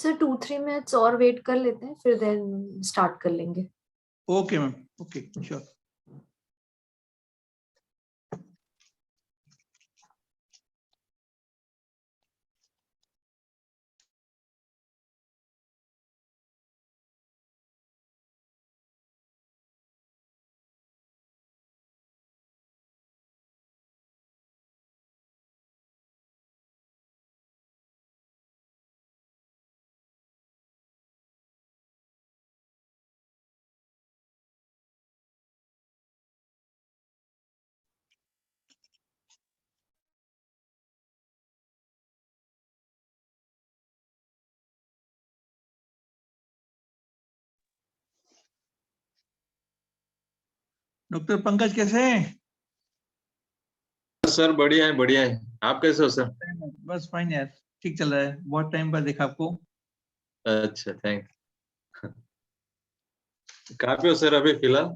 Sir 2-3 minutes और wait कर लेते हैं, फिर देन स्टार्ट कर लेंगे. Okay ma'am, okay sure. Doctor Pankaj कैसे हैं? सर बढ़िया है, बढ़िया है. आप कैसे हो सर? बस फाइन यार, ठीक चल रहा है. बहुत टाइम बाद देखा आपको. अच्छा, थैंक. कहाँ पे हो सर अभी फिलहाल?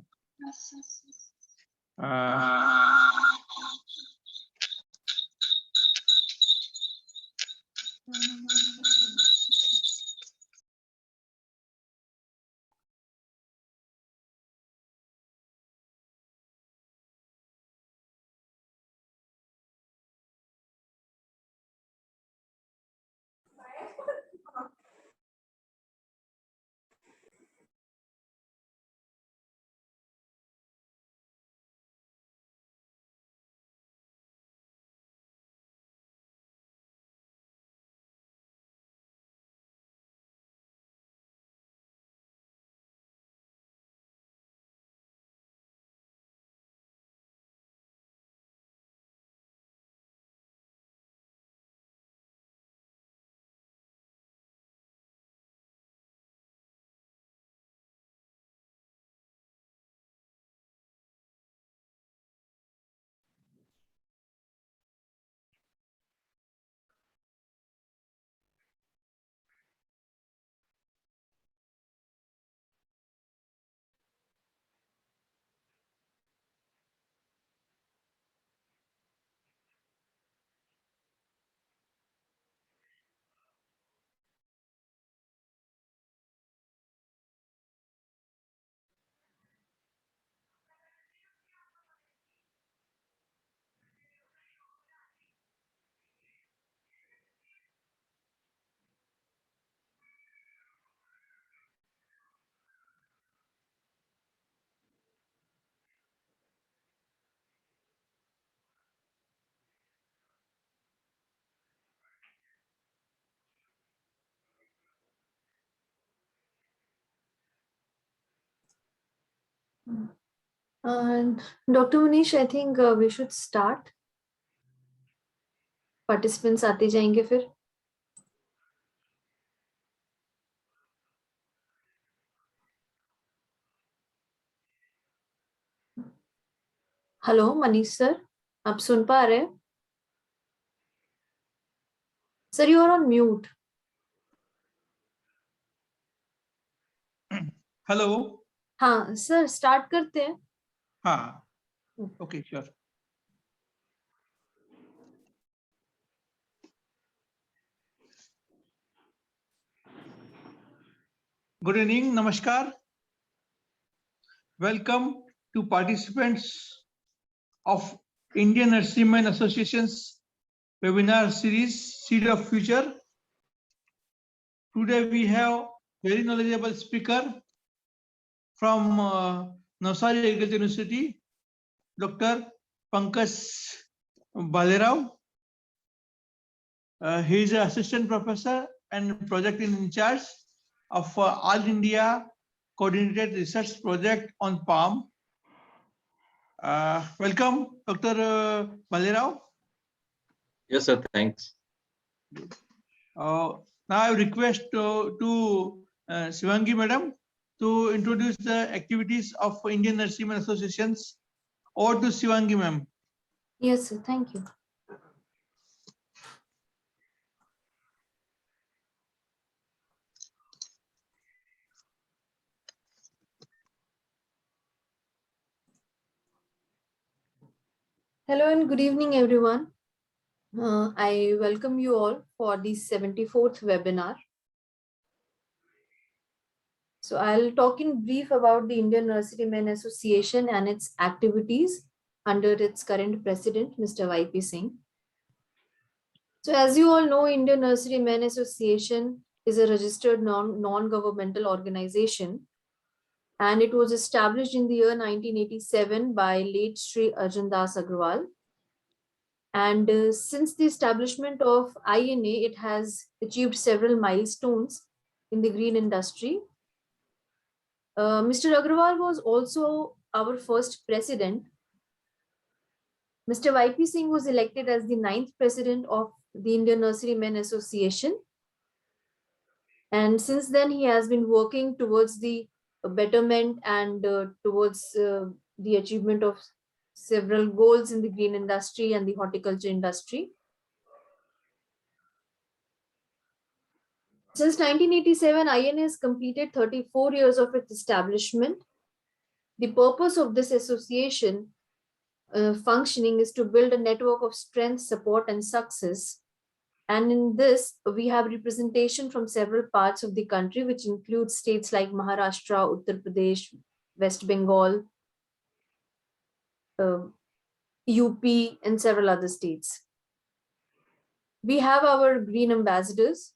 Dr. Manish, I think we should start. Participants आते जाएंगे फिर. हेलो मनीष सर, आप सुन पा रहे हैं? Sir you are on mute. Hello. हाँ सर, स्टार्ट करते हैं. हाँ, okay sure. Good evening, namaskar. Welcome to participants of Indian Nurserymen Association's webinar series Seed of Future. Today we have very knowledgeable speaker from Navsari Agriculture University, Dr. Pankaj Bhalerao. He is an assistant professor and project in charge of All India Coordinated Research Project on palm. Welcome, Dr. Bhalerao. Yes sir, thanks. Now I request to Shivangi madam to introduce the activities of Indian Nurserymen Associations. Over to Shivangi ma'am. Yes sir, thank you. Hello and good evening everyone. I welcome you all for the 74th webinar So I'll talk in brief about the Indian Nurserymen Association and its activities under its current president, Mr. Y.P. Singh. So as you all know, Indian Nurserymen Association is a registered non-governmental organization, and it was established in the year 1987 by late Sri Arjun Das Agrawal. And since the establishment of INA, it has achieved several milestones in the green industry. Mr. Agrawal was also our first president. Mr. Y.P. Singh was elected as the 9th president of the Indian Nurserymen Association. And since then, he has been working towards the betterment and towards the achievement of several goals in the green industry and the horticulture industry. Since 1987, INA has completed 34 years of its establishment. The purpose of this association functioning is to build a network of strength, support, and success. And in this, we have representation from several parts of the country, which includes states like Maharashtra, Uttar Pradesh, West Bengal, UP, and several other states. We have our green ambassadors.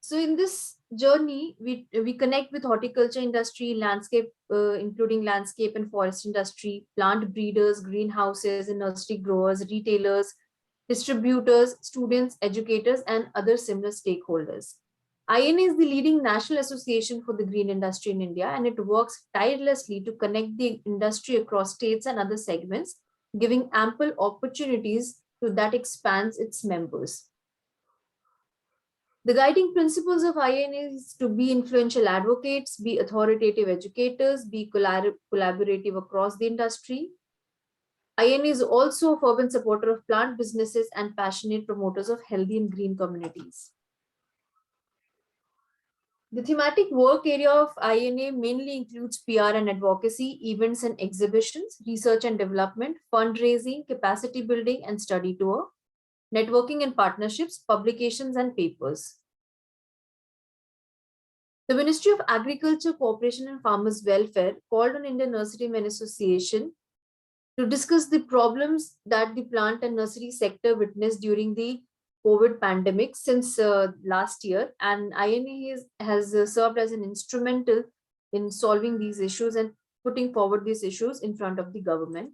So in this journey, we connect with horticulture industry, landscape, including landscape and forest industry, plant breeders, greenhouses and nursery growers, retailers, distributors, students, educators, and other similar stakeholders. INA is the leading national association for the green industry in India, and it works tirelessly to connect the industry across states and other segments, giving ample opportunities to that expands its members. The guiding principles of INA is to be influential advocates, be authoritative educators, be collaborative across the industry. INA is also a fervent supporter of plant businesses and passionate promoters of healthy and green communities. The thematic work area of INA mainly includes PR and advocacy, events and exhibitions, research and development, fundraising, capacity building and study tour, networking and partnerships, publications and papers. The Ministry of Agriculture, Cooperation and Farmers Welfare called on Indian Nurserymen Association to discuss the problems that the plant and nursery sector witnessed during the COVID pandemic since last year, and INA has served as an instrumental in solving these issues and putting forward these issues in front of the government.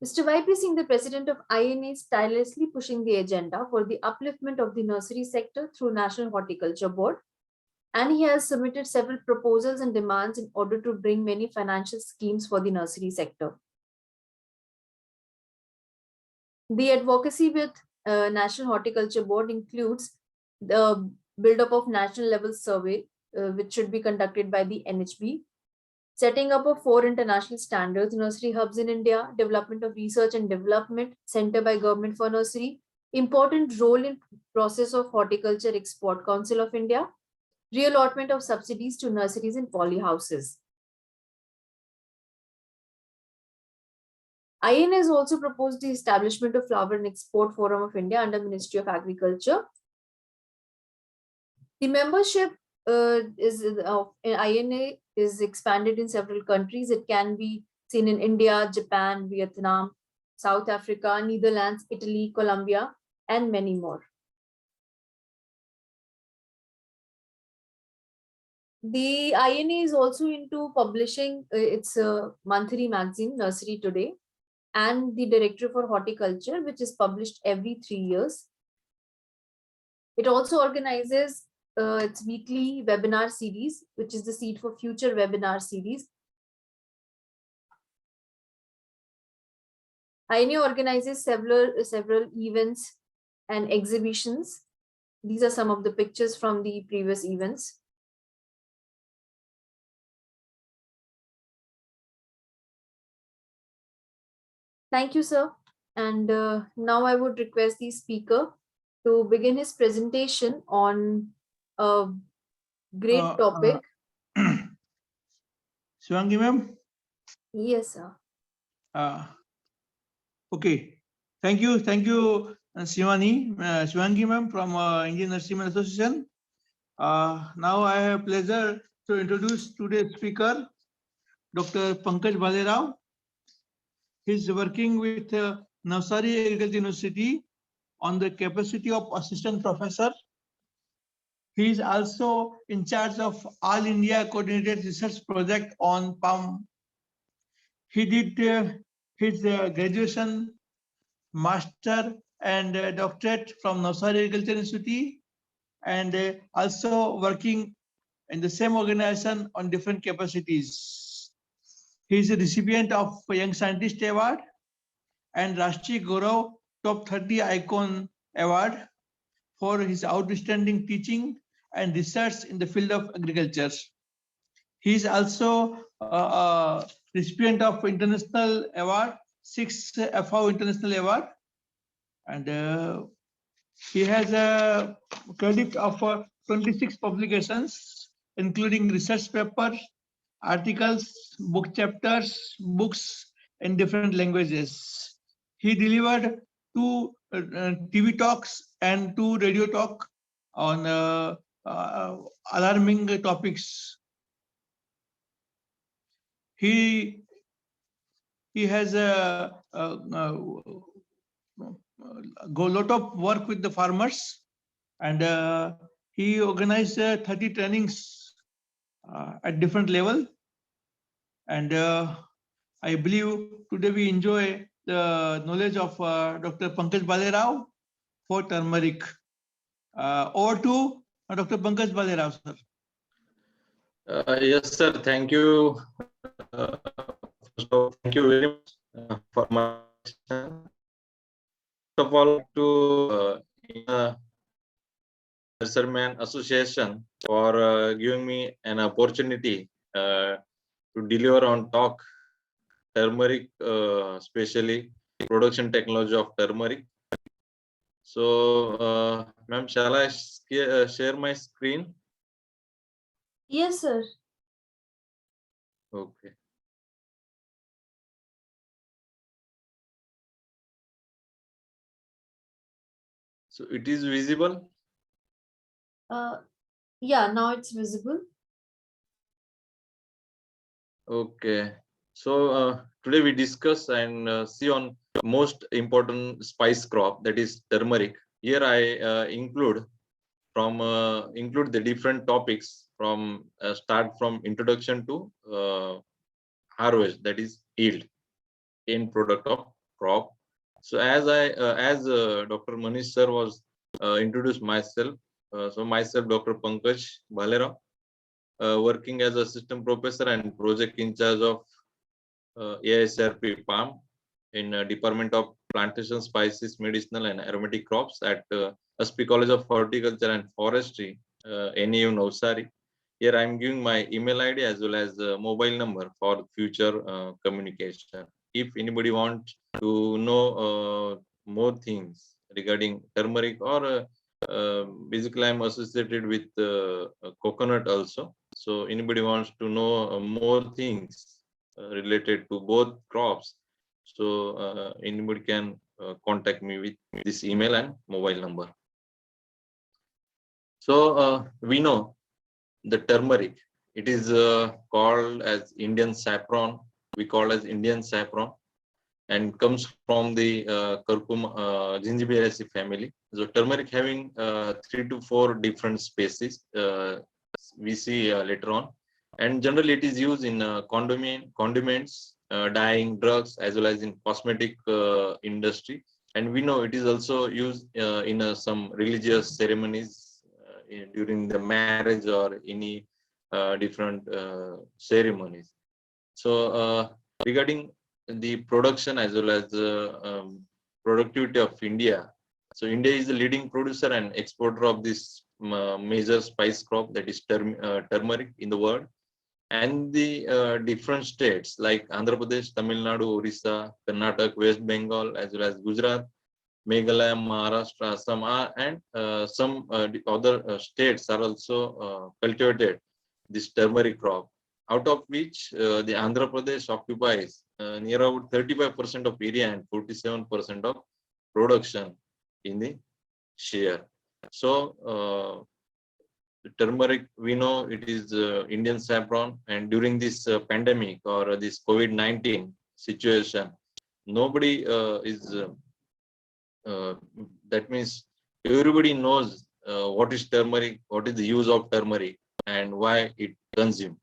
Mr. Y.P. Singh, the president of INA, is tirelessly pushing the agenda for the upliftment of the nursery sector through National Horticulture Board, and he has submitted several proposals and demands in order to bring many financial schemes for the nursery sector. The advocacy with National Horticulture Board includes the build-up of national level survey, which should be conducted by the NHB, setting up of 4 international standards nursery hubs in India, development of research and development center by government for nursery, important role in process of Horticulture Export Council of India, reallotment of subsidies to nurseries and polyhouses. INA has also proposed the establishment of Flower and Export Forum of India under Ministry of Agriculture. The membership of INA is expanded in several countries. It can be seen in India, Japan, Vietnam, South Africa, Netherlands, Italy, Colombia, and many more. The INA is also into publishing its monthly magazine, Nursery Today, and the Directory for Horticulture, which is published every 3 years. It also organizes its weekly webinar series, which is the seed for future webinar series. INA organizes several events and exhibitions. These are some of the pictures from the previous events. Thank you, sir. And now I would request the speaker to begin his presentation on a great topic. Shivangi ma'am? Yes, sir. Okay. Thank you, Shivangi ma'am from Indian Nurserymen Association. Now I have pleasure to introduce today's speaker, Dr. Pankaj Bhalerao. He is working with Navsari Agriculture University on the capacity of assistant professor. He is also in charge of All India Coordinated Research Project on palm. He did his graduation, master and doctorate from Navsari Agriculture Institute, and also working in the same organization on different capacities. He is a recipient of Young Scientist Award and Rashtriya Gaurav Top 30 Icon Award for his outstanding teaching and research in the field of agriculture. He is also a recipient of International Award, 6 FAO International Award, and he has a credit of 26 publications, including research papers, articles, book chapters, books in different languages. He delivered 2 TV talks and 2 radio talks on alarming topics. He has a lot of work with the farmers, and he organized 30 trainings at different level, and I believe today we enjoy the knowledge of Dr. Pankaj Bhalerao for turmeric. Over to Dr. Pankaj Bhalerao, sir. Yes, sir. Thank you. Thank you very much for my question. First of all, to Nurserymen Association for giving me an opportunity to deliver on talk turmeric, especially production technology of turmeric. So, ma'am, shall I share my screen? Yes, sir. Okay. So it is visible. Yeah, now it's visible. Okay. So today we discuss and see on most important spice crop, that is turmeric. Here I include the different topics from start from introduction to harvest, that is yield, end product of crop. So as Dr. Manish sir was introduced myself. So myself, Dr. Pankaj Bhalerao, working as assistant professor and project in charge of AICRP Palm in Department of Plantation, Spices, Medicinal and Aromatic Crops at ASPEE College of Horticulture and Forestry, NAU Navsari. Here I am giving my email ID as well as mobile number for future communication. If anybody wants to know more things regarding turmeric, or basically I'm associated with coconut also. So anybody wants to know more things related to both crops, so anybody can contact me with this email and mobile number. So we know the turmeric, it is called as Indian saffron. We call as Indian saffron, and comes from the curcuma Gingiberaceae family. So turmeric having 3 to 4 different species, we see later on, and generally it is used in condiments, dyeing, drugs, as well as in cosmetic industry. And we know it is also used in some religious ceremonies during the marriage or any different ceremonies. So regarding the production as well as the productivity of India. So India is the leading producer and exporter of this major spice crop, that is turmeric in the world. And the different states like Andhra Pradesh, Tamil Nadu, Orissa, Karnataka, West Bengal, as well as Gujarat, Meghalaya, Maharashtra, Assam, and some other states are also cultivated this turmeric crop, out of which the Andhra Pradesh occupies near about 35% of area and 47% of production in the share. So turmeric, we know it is Indian saffron, and during this pandemic or this COVID-19 situation, nobody is that means everybody knows what is turmeric, what is the use of turmeric, and why it consumed.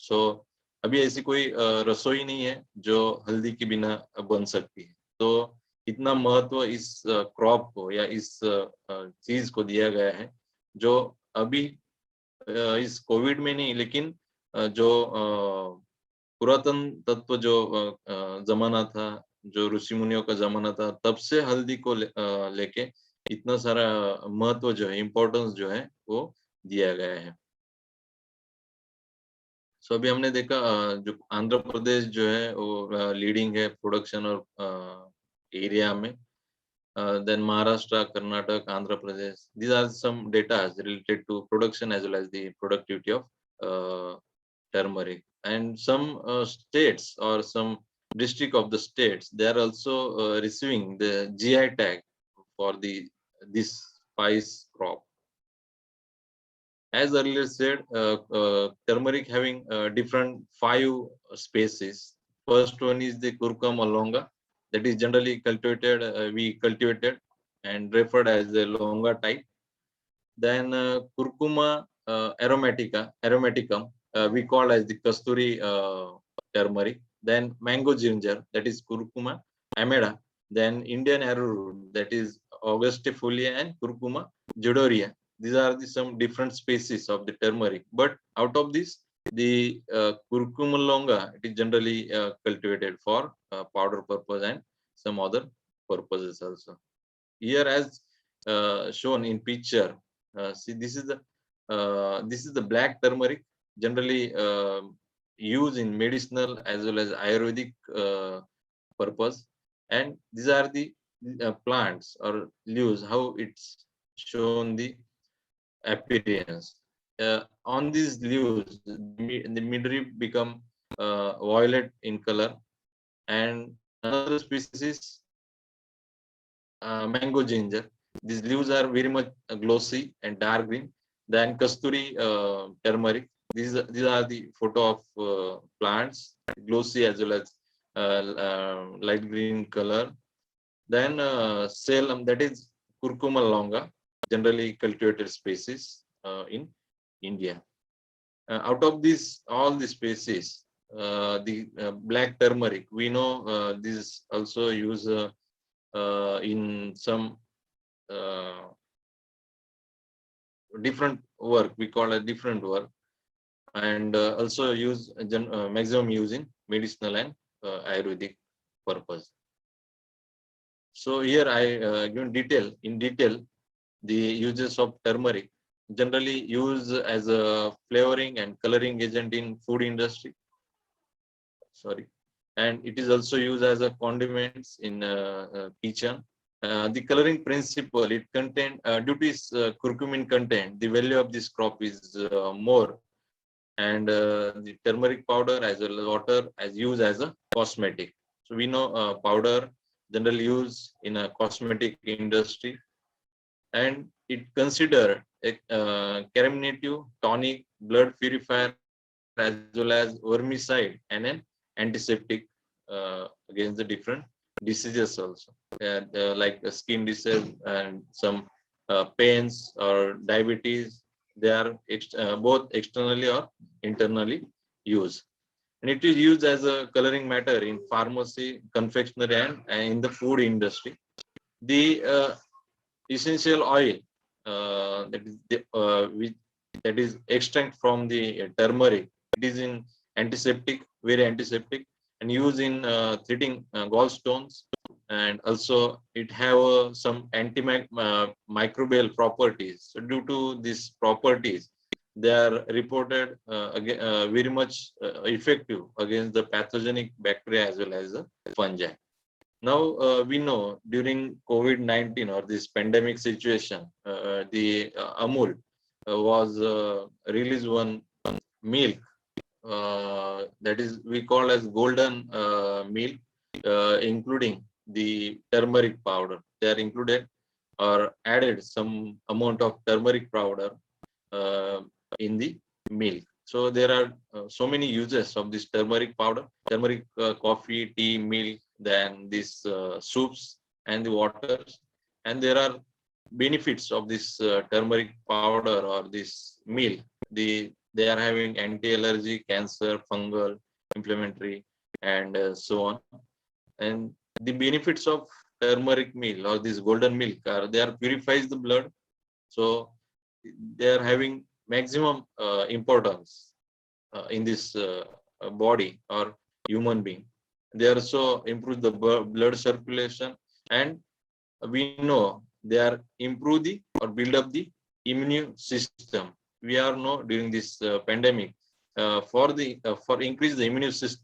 So अभी ऐसी कोई रसोई नहीं है जो हल्दी के बिना बन सकती है. तो इतना महत्व इस क्रॉप को या इस चीज को दिया गया है जो अभी इस कोविड में नहीं, लेकिन जो पुरातन तत्व जो जमाना था, जो ऋषि मुनियों का जमाना था, तब से हल्दी को लेके इतना सारा महत्व जो है, इम्पोर्टेंस जो है वो दिया गया है. सो अभी हमने देखा जो आंध्र प्रदेश जो है वो लीडिंग है प्रोडक्शन और एरिया में. Then Maharashtra, Karnataka, Andhra Pradesh. These are some data related to production as well as the productivity of turmeric. And some states or some district of the states, they are also receiving the GI tag for this spice crop. As earlier said, turmeric having different 5 species. First one is the Curcuma longa, that is generally cultivated, we cultivated and referred as the longa type. Then Curcuma aromaticum, we call as the Kasturi turmeric. Then mango ginger, that is Curcuma ameda. Then Indian arrowroot, that is Augustifolia, and Curcuma judoria. These are some different species of the turmeric. But out of this, the Curcuma longa, it is generally cultivated for powder purpose and some other purposes also. Here, as shown in picture, see this is the black turmeric, generally used in medicinal as well as Ayurvedic purpose. And these are the plants or leaves, how it's shown the appearance. On these leaves, the midrib become violet in color, and another species is mango ginger. These leaves are very much glossy and dark green. Then Kasturi turmeric. These are the photo of plants, glossy as well as light green color. Then Salem, that is Curcuma longa, generally cultivated species in India. Out of all the species, the black turmeric, we know this also used in some different work, we call a different work, and also use maximum use in medicinal and Ayurvedic purpose. So here I give in detail the uses of turmeric, generally used as a flavoring and coloring agent in food industry. And it is also used as a condiments in kitchen. The coloring principle, it contain due to its curcumin content, the value of this crop is more, and the turmeric powder as well as water as used as a cosmetic. So we know powder generally used in a cosmetic industry, and it considered a carminative, tonic, blood purifier as well as vermicide and an antiseptic against the different diseases also, like skin disease and some pains or diabetes. They are both externally or internally used, and it is used as a coloring matter in pharmacy, confectionery, and in the food industry. The essential oil that is extract from the turmeric, it is in antiseptic, very antiseptic, and used in treating gallstones, and also it have some antimicrobial properties. So due to these properties, they are reported very much effective against the pathogenic bacteria as well as the fungi. Now we know during COVID-19 or this pandemic situation, the Amul was released one milk that is we call as golden milk, including the turmeric powder. They are included or added some amount of turmeric powder in the milk. So there are so many uses of this turmeric powder, turmeric coffee, tea, milk, then these soups and the waters. And there are benefits of this turmeric powder or this milk. They are having anti-allergy, cancer, fungal, inflammatory, and so on. And the benefits of turmeric milk or this golden milk are they are purifies the blood. So they are having maximum importance in this body or human being. They also improve the blood circulation, and we know they are improve the or build up the immune system. We are know during this pandemic for increase the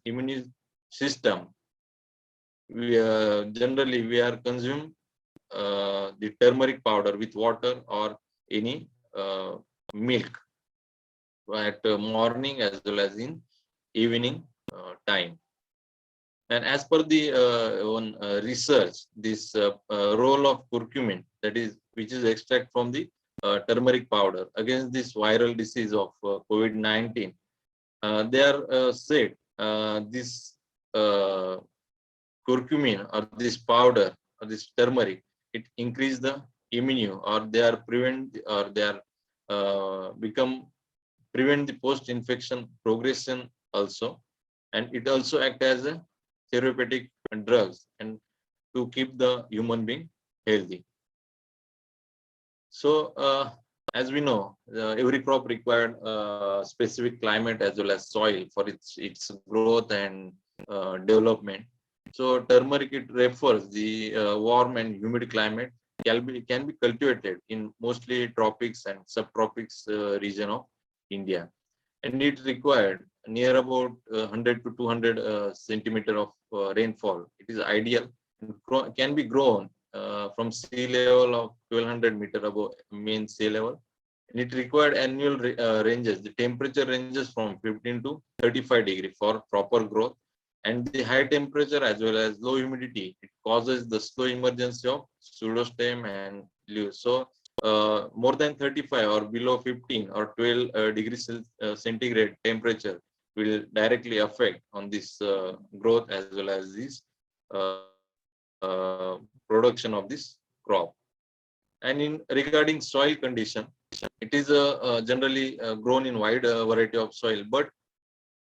immune system. We generally we are consume the turmeric powder with water or any milk at morning as well as in evening time. And as per the research, this role of curcumin, that is, which is extract from the turmeric powder against this viral disease of COVID-19, they are said this curcumin or this powder or this turmeric, it increase the immune or they are prevent or they are become prevent the post-infection progression also, and it also act as a therapeutic drugs and to keep the human being healthy. So as we know, every crop required specific climate as well as soil for its growth and development. So turmeric, it refers the warm and humid climate can be cultivated in mostly tropics and subtropics region of India, and it required near about 100 to 200 centimeter of rainfall. It is ideal and can be grown from sea level of 1200 meter above mean sea level, and it required annual ranges. The temperature ranges from 15 to 35 degree for proper growth, and the high temperature as well as low humidity, it causes the slow emergence of pseudostem and leaves. So more than 35 or below 15 or 12 degrees centigrade temperature will directly affect on this growth as well as this production of this crop. And in regarding soil condition, it is generally grown in wide variety of soil, but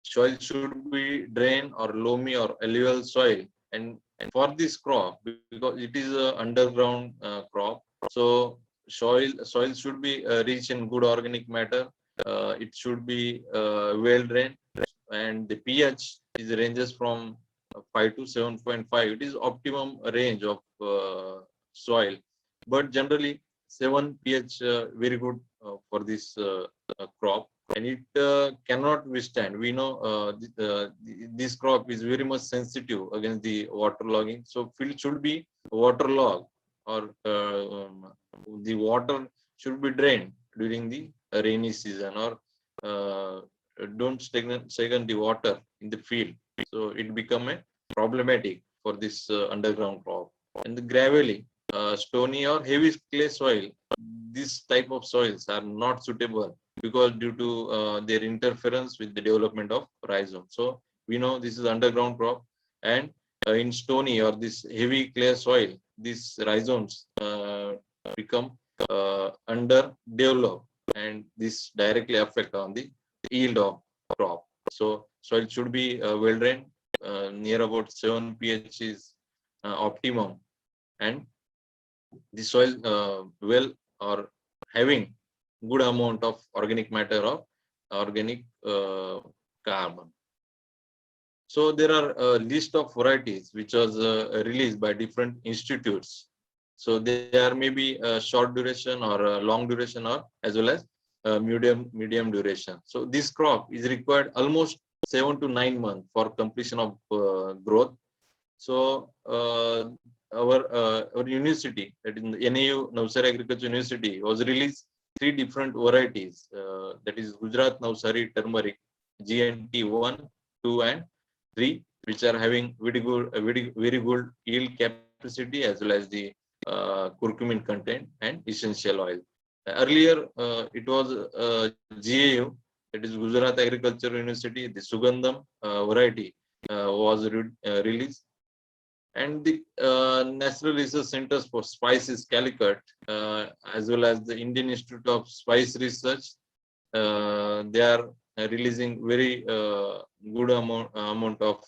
soil should be drain or loamy or alluvial soil. And for this crop, because it is a underground crop, so soil should be rich in good organic matter. It should be well drained, and the pH is ranges from 5 to 7.5. It is optimum range of soil, but generally 7 pH very good for this crop, and it cannot withstand. We know this crop is very much sensitive against the waterlogging. So field should be waterlogged, or the water should be drained during the rainy season, or don't stagnate the water in the field. So it become a problematic for this underground crop. And the gravelly, stony or heavy clay soil, this type of soils are not suitable because due to their interference with the development of rhizome. So we know this is underground crop, and in stony or this heavy clay soil, these rhizomes become underdeveloped, and this directly affect on the yield of crop. So soil should be well drained, near about 7 pH is optimum, and the soil well or having good amount of organic matter or organic carbon. So there are a list of varieties which was released by different institutes. So they are maybe a short duration or a long duration, or as well as medium duration. So this crop is required almost 7 to 9 months for completion of growth. So our university, that in the NAU Navsari Agriculture University, was released 3 different varieties. That is Gujarat Navsari Turmeric GNT 1, 2, and 3, which are having very good yield capacity as well as the curcumin content and essential oil. Earlier, it was GAU, that is Gujarat Agriculture University, the Sugandham variety was released, and the National Research Centers for Spices, Calicut, as well as the Indian Institute of Spice Research, they are releasing very good amount of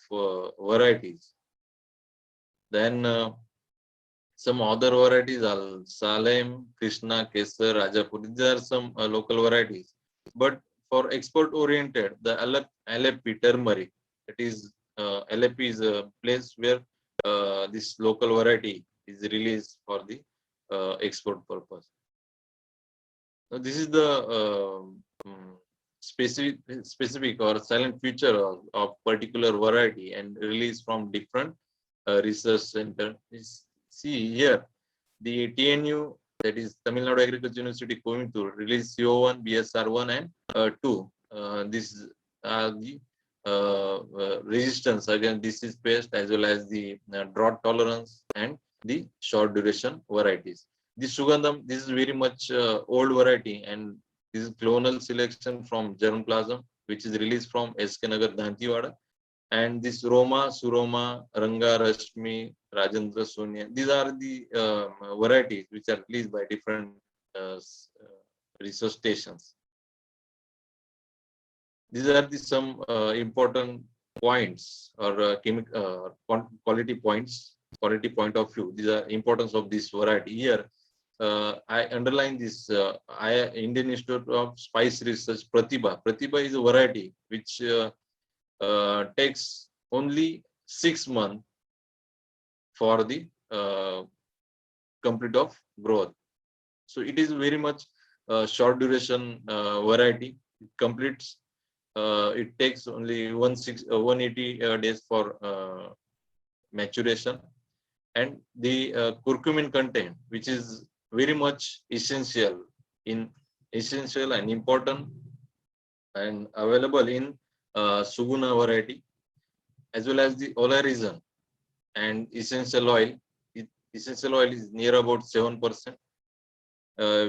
varieties. Then some other varieties are Salem, Krishna, Kesar, Rajapuri. These are some local varieties. But for export oriented, the LFP turmeric, that is LFP is a place where this local variety is released for the export purpose. So this is the specific or silent feature of particular variety and release from different research center. See here, the TNU, that is Tamil Nadu Agriculture University Coimbatore, released CO1, BSR1 and 2. This are the resistance against disease pest as well as the drought tolerance and the short duration varieties. This Sugandham, this is very much old variety, and this is clonal selection from germplasm, which is released from SK Nagar Dantewada. And this Roma, Suroma, Ranga, Rashmi, Rajendra, Sonia, these are the varieties which are released by different research stations. These are the some important points or quality points, quality point of view. These are importance of this variety. Here, I underline this Indian Institute of Spice Research, Pratibha. Pratibha is a variety which takes only 6 months for the complete of growth. So it is very much short duration variety. It completes. It takes only 180 days for maturation, and the curcumin content, which is very much essential and important and available in Suguna variety, as well as the olarizan and essential oil. Essential oil is near about 7%,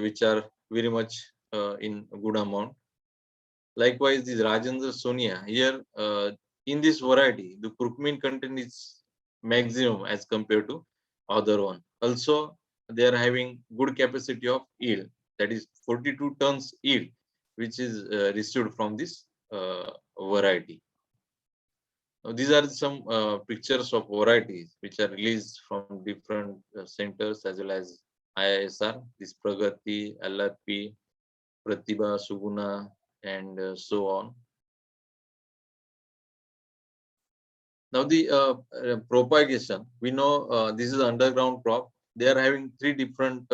which are very much in a good amount. Likewise, this Rajendra Sonia, here in this variety, the curcumin content is maximum as compared to other one. Also, they are having good capacity of yield, that is 42 tons yield, which is received from this variety. Now, these are some pictures of varieties which are released from different centers as well as IISR, this Pragati, LRP, Pratibha, Suguna, and so on. Now the propagation, we know this is underground crop. They are having 3 different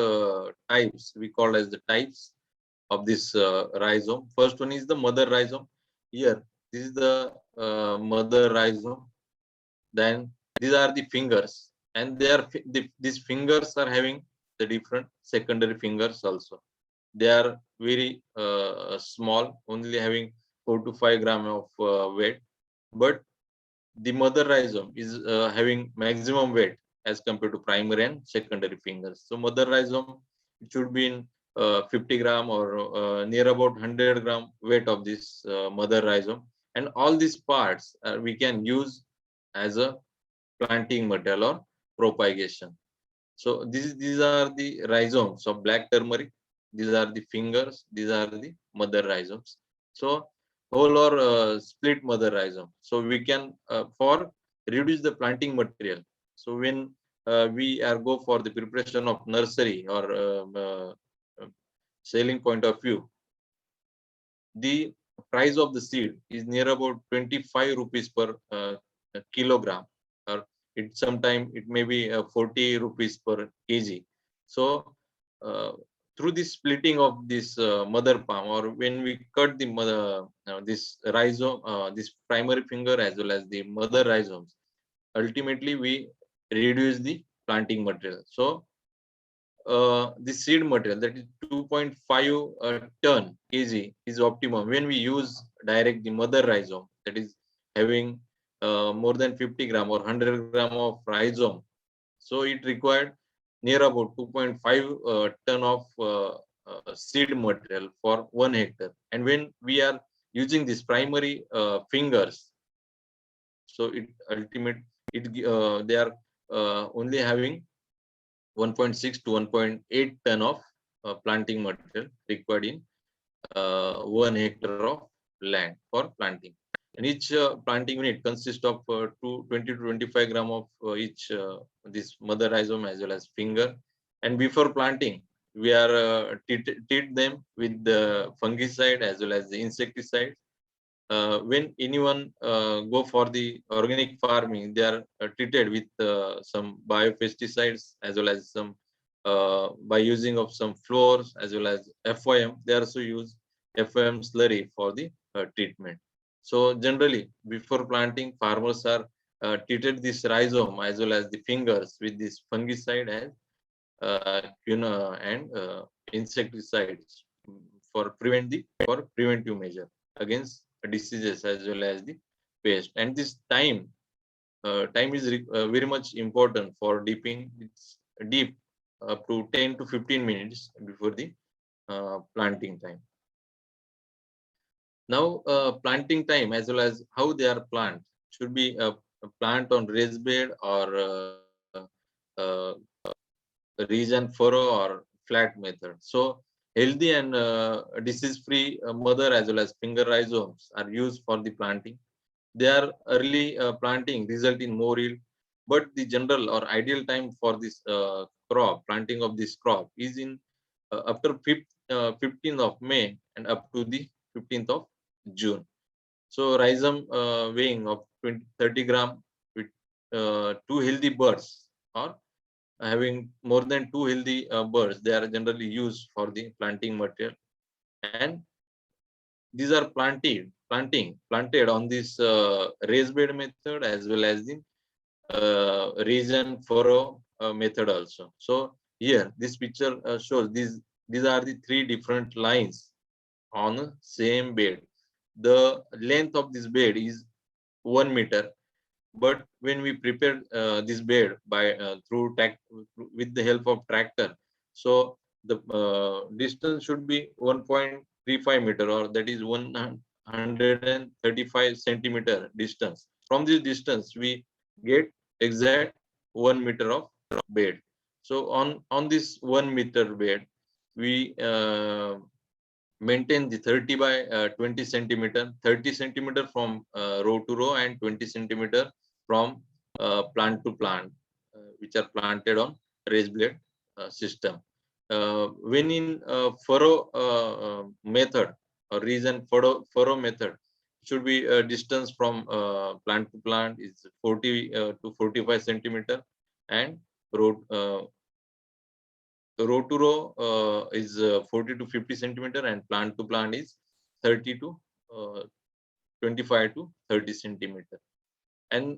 types, we call as the types of this rhizome. First one is the mother rhizome. Here, this is the mother rhizome. Then these are the fingers, and these fingers are having the different secondary fingers also. They are very small, only having 4 to 5 gram of weight, but the mother rhizome is having maximum weight as compared to primary and secondary fingers. So mother rhizome, it should be in 50 gram or near about 100 gram weight of this mother rhizome, and all these parts we can use as a planting material or propagation. So these are the rhizomes of black turmeric. These are the fingers. These are the mother rhizomes. So whole or split mother rhizome. So we can for reduce the planting material. So when we are go for the preparation of nursery or selling point of view, the price of the seed is near about 25 rupees per kilogram, or it sometime it may be 40 rupees per kg. So through the splitting of this mother palm, or when we cut the mother this rhizome, this primary finger as well as the mother rhizomes, ultimately we reduce the planting material. So the seed material, that is 2.5 ton kg, is optimum when we use direct the mother rhizome, that is having more than 50 gram or 100 gram of rhizome. So it required near about 2.5 ton of seed material for 1 hectare. And when we are using this primary fingers, so it ultimate they are only having 1.6 to 1.8 ton of planting material required in 1 hectare of land for planting. And each planting unit consists of 20 to 25 gram of each this mother rhizome as well as finger. And before planting, we are treat them with the fungicide as well as the insecticide. When anyone go for the organic farming, they are treated with some biopesticides as well as some by using of some fluors as well as FOM. They also use FOM slurry for the treatment. So generally, before planting, farmers are treated this rhizome as well as the fingers with this fungicide and and insecticides for preventive measure against diseases as well as the pest. And this time is very much important for dipping. It's deep up to 10 to 15 minutes before the planting time. Now planting time as well as how they are planted should be a plant on raised bed or uh, region furrow or flat method. So healthy and disease-free mother as well as finger rhizomes are used for the planting. Their early planting result in more yield, but the general or ideal time for this planting of this crop is in after 15th of May and up to the 15th of June. So rhizome weighing of 30 gram with 2 healthy birds or having more than 2 healthy birds, they are generally used for the planting material. And these are planted on this raised bed method as well as the region furrow method also. So here this picture shows these are the 3 different lines on the same bed. The length of this bed is 1 meter, but when we prepare this bed by with the help of tractor, so the distance should be 1.35 meter, or that is 135 centimeter distance. From this distance we get exact 1 meter of bed. So on this 1 meter bed we maintain the 30 by 20 centimeter, 30 centimeter from row to row and 20 centimeter from plant to plant, which are planted on raised bed system. When in furrow method or region furrow method, should be a distance from plant to plant is 40 to 45 centimeter, and row row to row is 40 to 50 centimeter, and plant to plant is 30 to 25 to 30 centimeter. And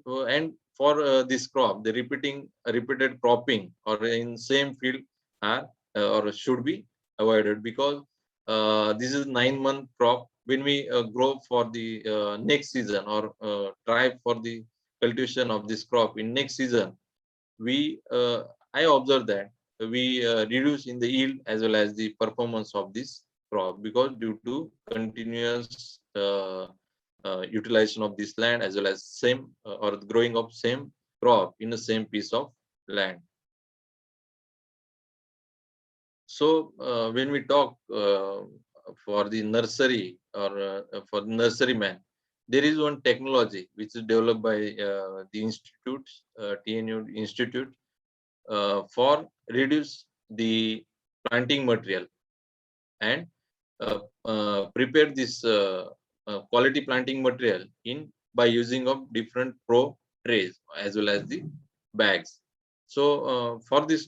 for this crop, the repeated cropping or in same field are or should be avoided, because this is 9-month crop. When we grow for the next season or try for the cultivation of this crop in next season, we I observe that we reduce in the yield as well as the performance of this crop, because due to continuous utilization of this land as well as same or growing of same crop in the same piece of land. So when we talk for the nursery or for the nurseryman, there is one technology which is developed by the institute, TNU Institute, for reduce the planting material and prepare this quality planting material in by using of different pro trays as well as the bags. So for this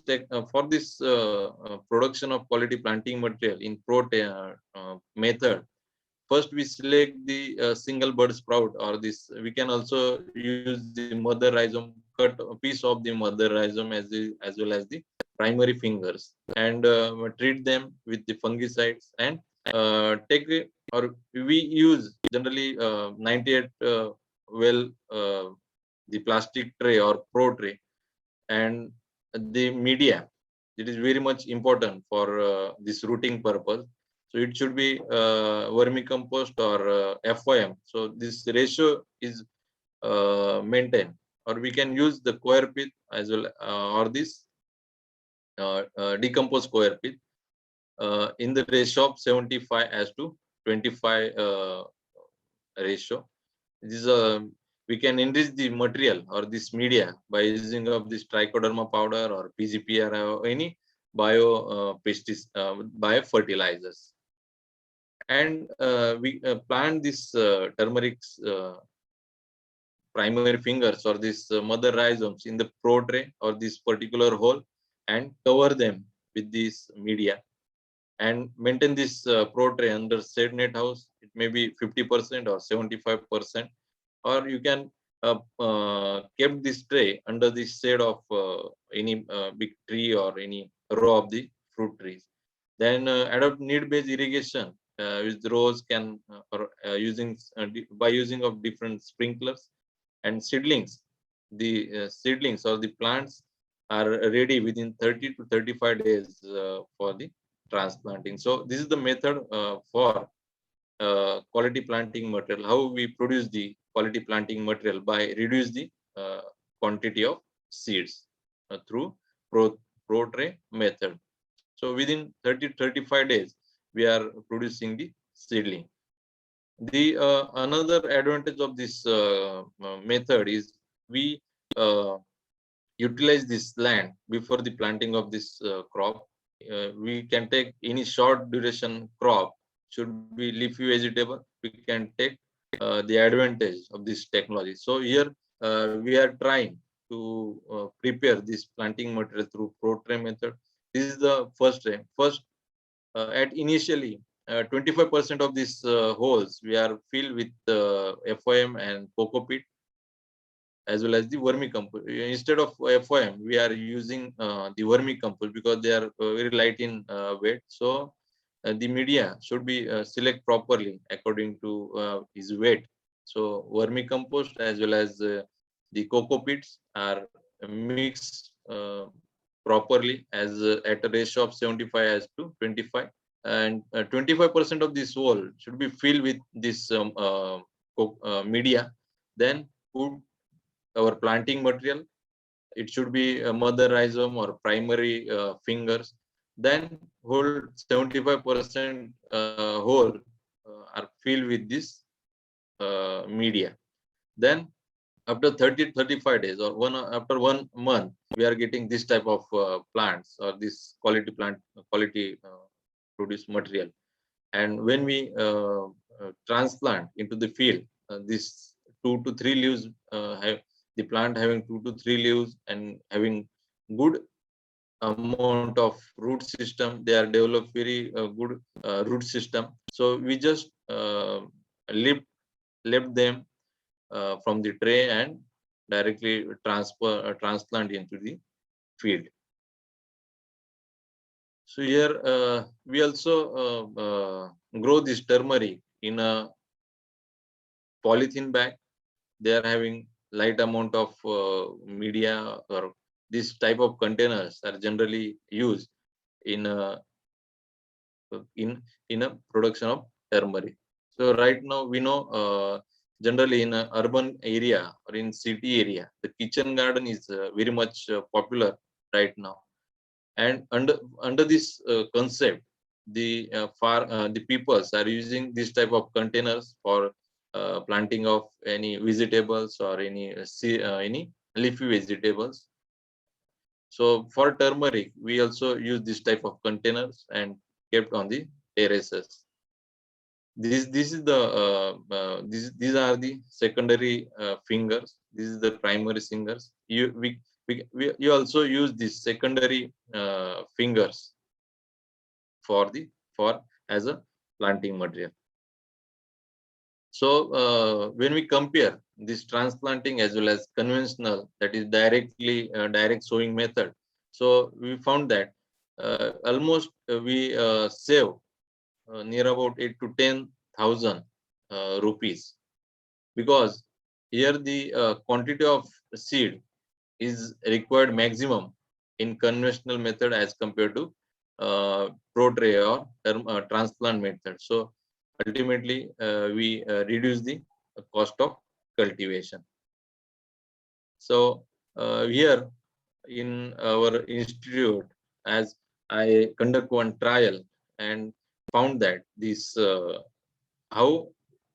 production of quality planting material in pro method, first we select the single bud sprout, or this we can also use the mother rhizome, cut a piece of the mother rhizome as well as the primary fingers, and treat them with the fungicides, and take or we use generally 98 the plastic tray or pro tray, and the media It is very much important for this rooting purpose. So it should be vermicompost or FOM. So this ratio is maintained, or we can use the coir pit as well, or this decomposed coir pit in the ratio of 75 as to 25 ratio. This is we can enrich the material or this media by using of this trichoderma powder or PGP or any bio fertilizers. And we plant this turmeric primary fingers or this mother rhizomes in the pro tray or this particular hole and cover them with this media and maintain this pro tray under shade net house. It may be 50% or 75%, or you can keep this tray under the shade of any big tree or any row of the fruit trees. Then adopt need-based irrigation with rows can or using by using of different sprinklers and seedlings. The seedlings or the plants are ready within 30 to 35 days for the transplanting. So this is the method for quality planting material. How we produce the quality planting material by reduce the quantity of seeds through pro tray method. So within 30 to 35 days, we are producing the seedling. The another advantage of this method is we utilize this land before the planting of this crop. We can take any short duration crop, should be leafy vegetable. We can take the advantage of this technology. So here we are trying to prepare this planting material through pro tray method. This is the first tray. First, at initially 25% of these holes we are filled with FOM and coco peat as well as the vermicompost. Instead of FOM, we are using the vermicompost because they are very light in weight. So the media should be select properly according to his weight. So vermicompost as well as the coco peats are mixed properly as at a ratio of 75 as to 25, and 25% of this wall should be filled with this media. Then put our planting material. It should be a mother rhizome or primary fingers. Then whole 75% whole are filled with this media. Then after 30 35 days or after 1 month, we are getting this type of plants or this quality produce material. And when we transplant into the field, this 2 to 3 leaves have the plant having 2 to 3 leaves and having good amount of root system. They are developed very good root system. So we just left them from the tray and directly transplant into the field. So here we also grow this turmeric in a polythene bag. They are having light amount of media, or this type of containers are generally used in a production of turmeric. So right now we know generally in an urban area or in city area, the kitchen garden is very much popular right now. And under this concept, the peoples are using this type of containers for planting of any vegetables or any leafy vegetables. So for turmeric, we also use this type of containers and kept on the terraces. This is the these are the secondary fingers. This is the primary fingers. You also use these secondary fingers for as a planting material. So when we compare this transplanting as well as conventional, that is direct sowing method, so we found that almost we save near about 8 to 10,000 rupees, because here the quantity of seed is required maximum in conventional method as compared to pro-tray or transplant method. So ultimately, we reduce the cost of cultivation. So here in our institute, as I conduct one trial and found that this how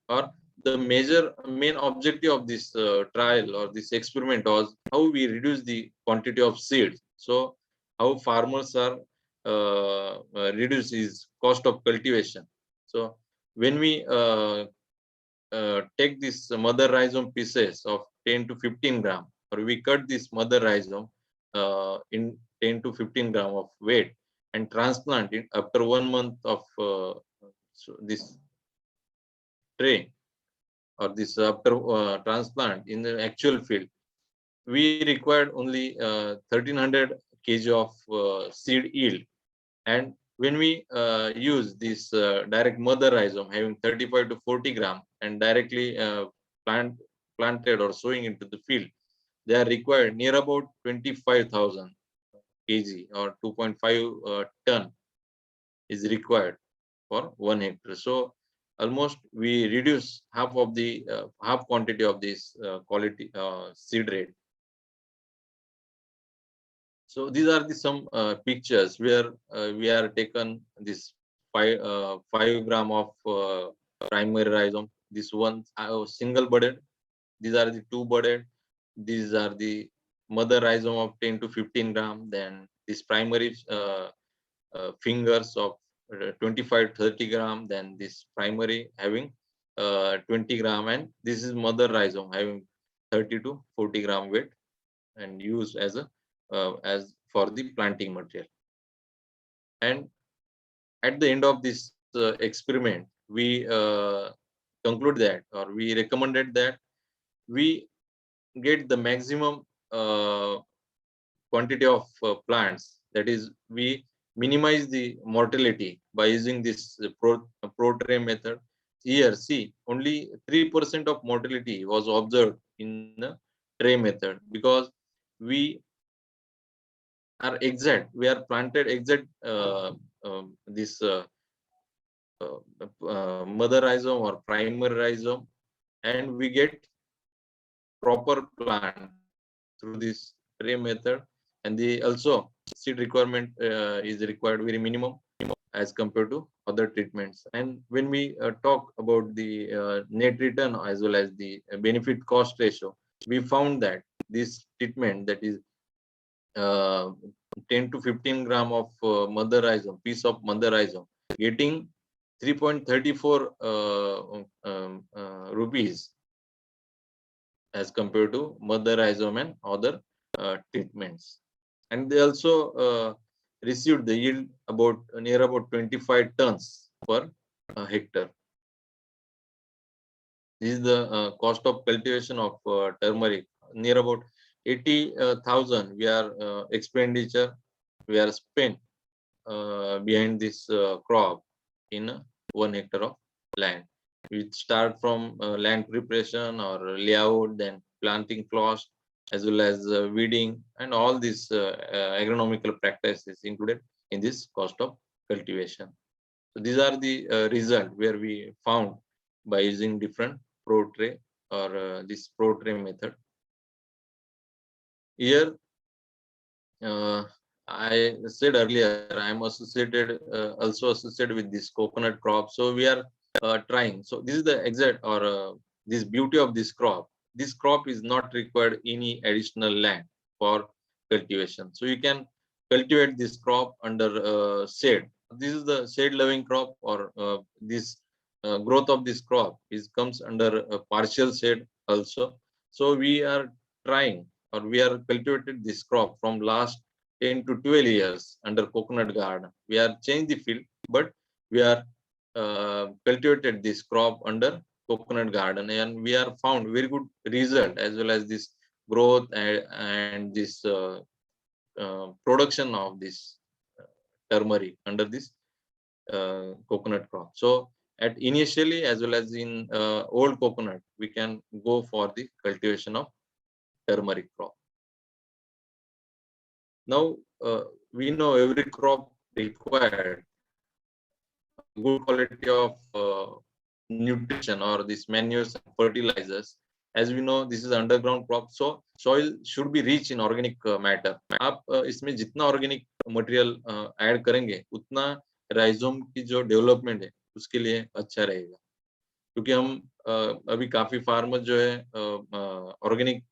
or the main objective of this trial or this experiment was how we reduce the quantity of seeds. So how farmers are reduce his cost of cultivation. So when we take this mother rhizome pieces of 10 to 15 gram, or we cut this mother rhizome in 10 to 15 gram of weight and transplant it after 1 month of this tray or this after transplant in the actual field, we required only 1300 kg of seed yield. And when we use this direct mother rhizome having 35 to 40 gram and directly planted or sowing into the field, they are required near about 25,000 kg or 2.5 ton is required for 1 hectare. So almost we reduce half of the half quantity of this quality seed rate. So these are the some pictures where we are taken this 5 gram of primary rhizome. This one single budded. These are the two budded. These are the mother rhizome of 10 to 15 gram. Then this primary fingers of 25 30 gram. Then this primary having 20 gram, and this is mother rhizome having 30 to 40 gram weight and used as a as for the planting material. And at the end of this experiment, we conclude that, or we recommended that we get the maximum quantity of plants. That is, we minimize the mortality by using this pro-tray method. Here, see, only 3% of mortality was observed in the tray method, because we are exact. We are planted exact this mother rhizome or primary rhizome, and we get proper plant through this tray method. And the also seed requirement is required very minimum as compared to other treatments. And when we talk about the net return as well as the benefit cost ratio, we found that this treatment, that is 10 to 15 gram of mother rhizome, piece of mother rhizome, getting 3.34 rupees as compared to mother rhizome and other treatments. And they also received the yield about near about 25 tons per hectare. This is the cost of cultivation of turmeric, near about 80,000 we are expenditure we are spent behind this crop in 1 hectare of land. We start from land preparation or layout, then planting cost, as well as weeding, and all these agronomical practices included in this cost of cultivation. So these are the result where we found by using different pro-tray or this pro-tray method. Here, I said earlier, I am associated also associated with this coconut crop. So we are trying. So this is the exact or this beauty of this crop. This crop is not required any additional land for cultivation. So you can cultivate this crop under shade. This is the shade loving crop, or this growth of this crop is comes under a partial shade also. So we are trying, or we are cultivated this crop from last 10 to 12 years under coconut garden. We are changed the field, but we are cultivated this crop under coconut garden, and we are found very good result as well as this growth and this production of this turmeric under this coconut crop. So at initially as well as in old coconut, we can go for the cultivation of turmeric crop. Now we know every crop required good quality of nutrition or this manures and fertilizers. As we know, this is underground crop, so soil should be rich in organic matter. आप इसमें जितना organic material add करेंगे उतना rhizome की जो development है उसके लिए अच्छा रहेगा, क्योंकि हम अभी काफी फार्मर जो है ऑर्गेनिक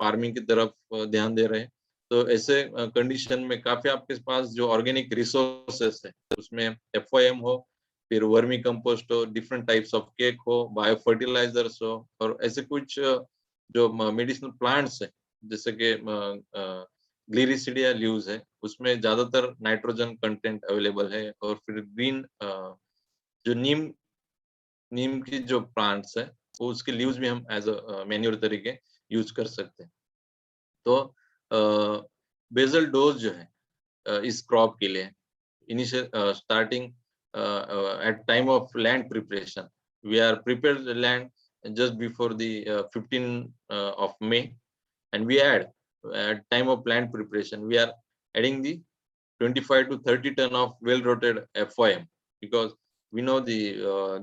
फार्मिंग की तरफ ध्यान दे रहे हैं। तो ऐसे कंडीशन में काफी आपके पास जो ऑर्गेनिक रिसोर्सेस है उसमें FOM हो, फिर वर्मी कंपोस्ट हो, डिफरेंट टाइप्स ऑफ केक हो, बायो फर्टिलाइजर्स हो, और ऐसे कुछ जो मेडिसिनल प्लांट्स है जैसे कि ग्लिरिसिडिया लीव्स है, उसमें ज्यादातर नाइट्रोजन कंटेंट अवेलेबल है। और फिर ग्रीन जो नीम की जो प्लांट्स है वो उसके लीव्स भी हम एज अ मैन्योर तरीके यूज कर सकते हैं। तो बेसल डोज जो है इस क्रॉप के लिए initial starting at time of land preparation, we are prepared the land just before the 15 of May, and we add at time of land preparation we are adding the 25 to 30 ton of well rotted FOM, because we know the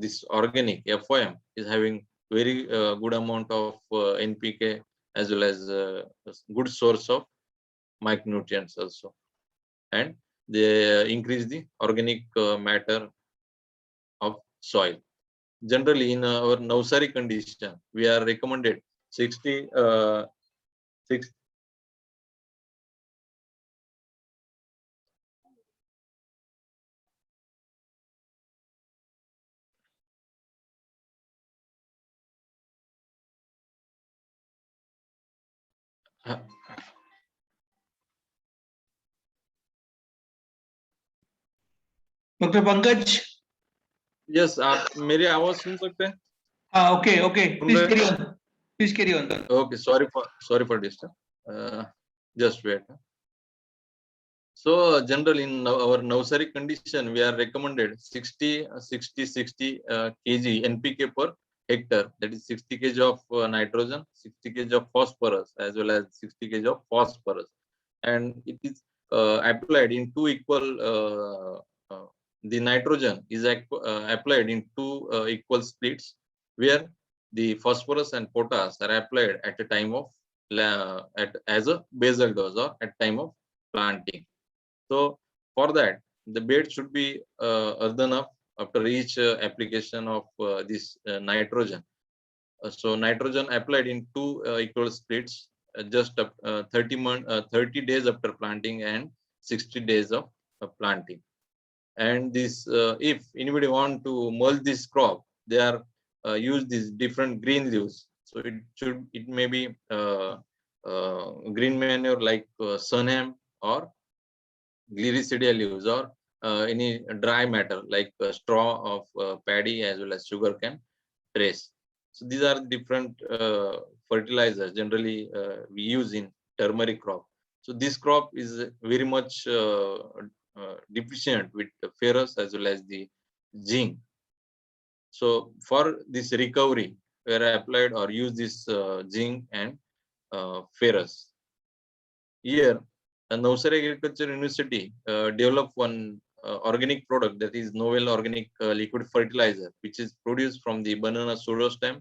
this organic FOM is having very good amount of NPK as well as good source of micronutrients also, and they increase the organic matter of soil. Generally, in our Navsari condition, we are recommended 60 6 Dr. Pankaj? Yes, आप मेरी आवाज सुन सकते हैं? Okay, okay. Soon Please रहे carry हैं? on. Please carry on. Okay, sorry for disturb. Just wait. So generally in our nursery condition, we are recommended 60 kg NPK per hectare. That is 60 kg of nitrogen, 60 kg of phosphorus, as well as 60 kg of phosphorus, and it is applied in two equal. The nitrogen is applied in two equal splits, where the phosphorus and potash are applied at a time of as a basal dose or at time of planting. So for that, the bed should be earthen up after each application of this nitrogen. So nitrogen applied in two equal splits, just 30 days after planting and 60 days of planting. And this, if anybody want to mulch this crop, they are use these different green leaves. So it may be green manure like sunham or gliricidia leaves, or any dry matter like straw of paddy as well as sugarcane trace. So these are different fertilizers generally we use in turmeric crop. So this crop is very much deficient with ferrous as well as the zinc. So for this recovery, we are applied or use this zinc and ferrous. Here, Navsari Agriculture University developed one organic product, that is novel organic liquid fertilizer, which is produced from the banana pseudostem.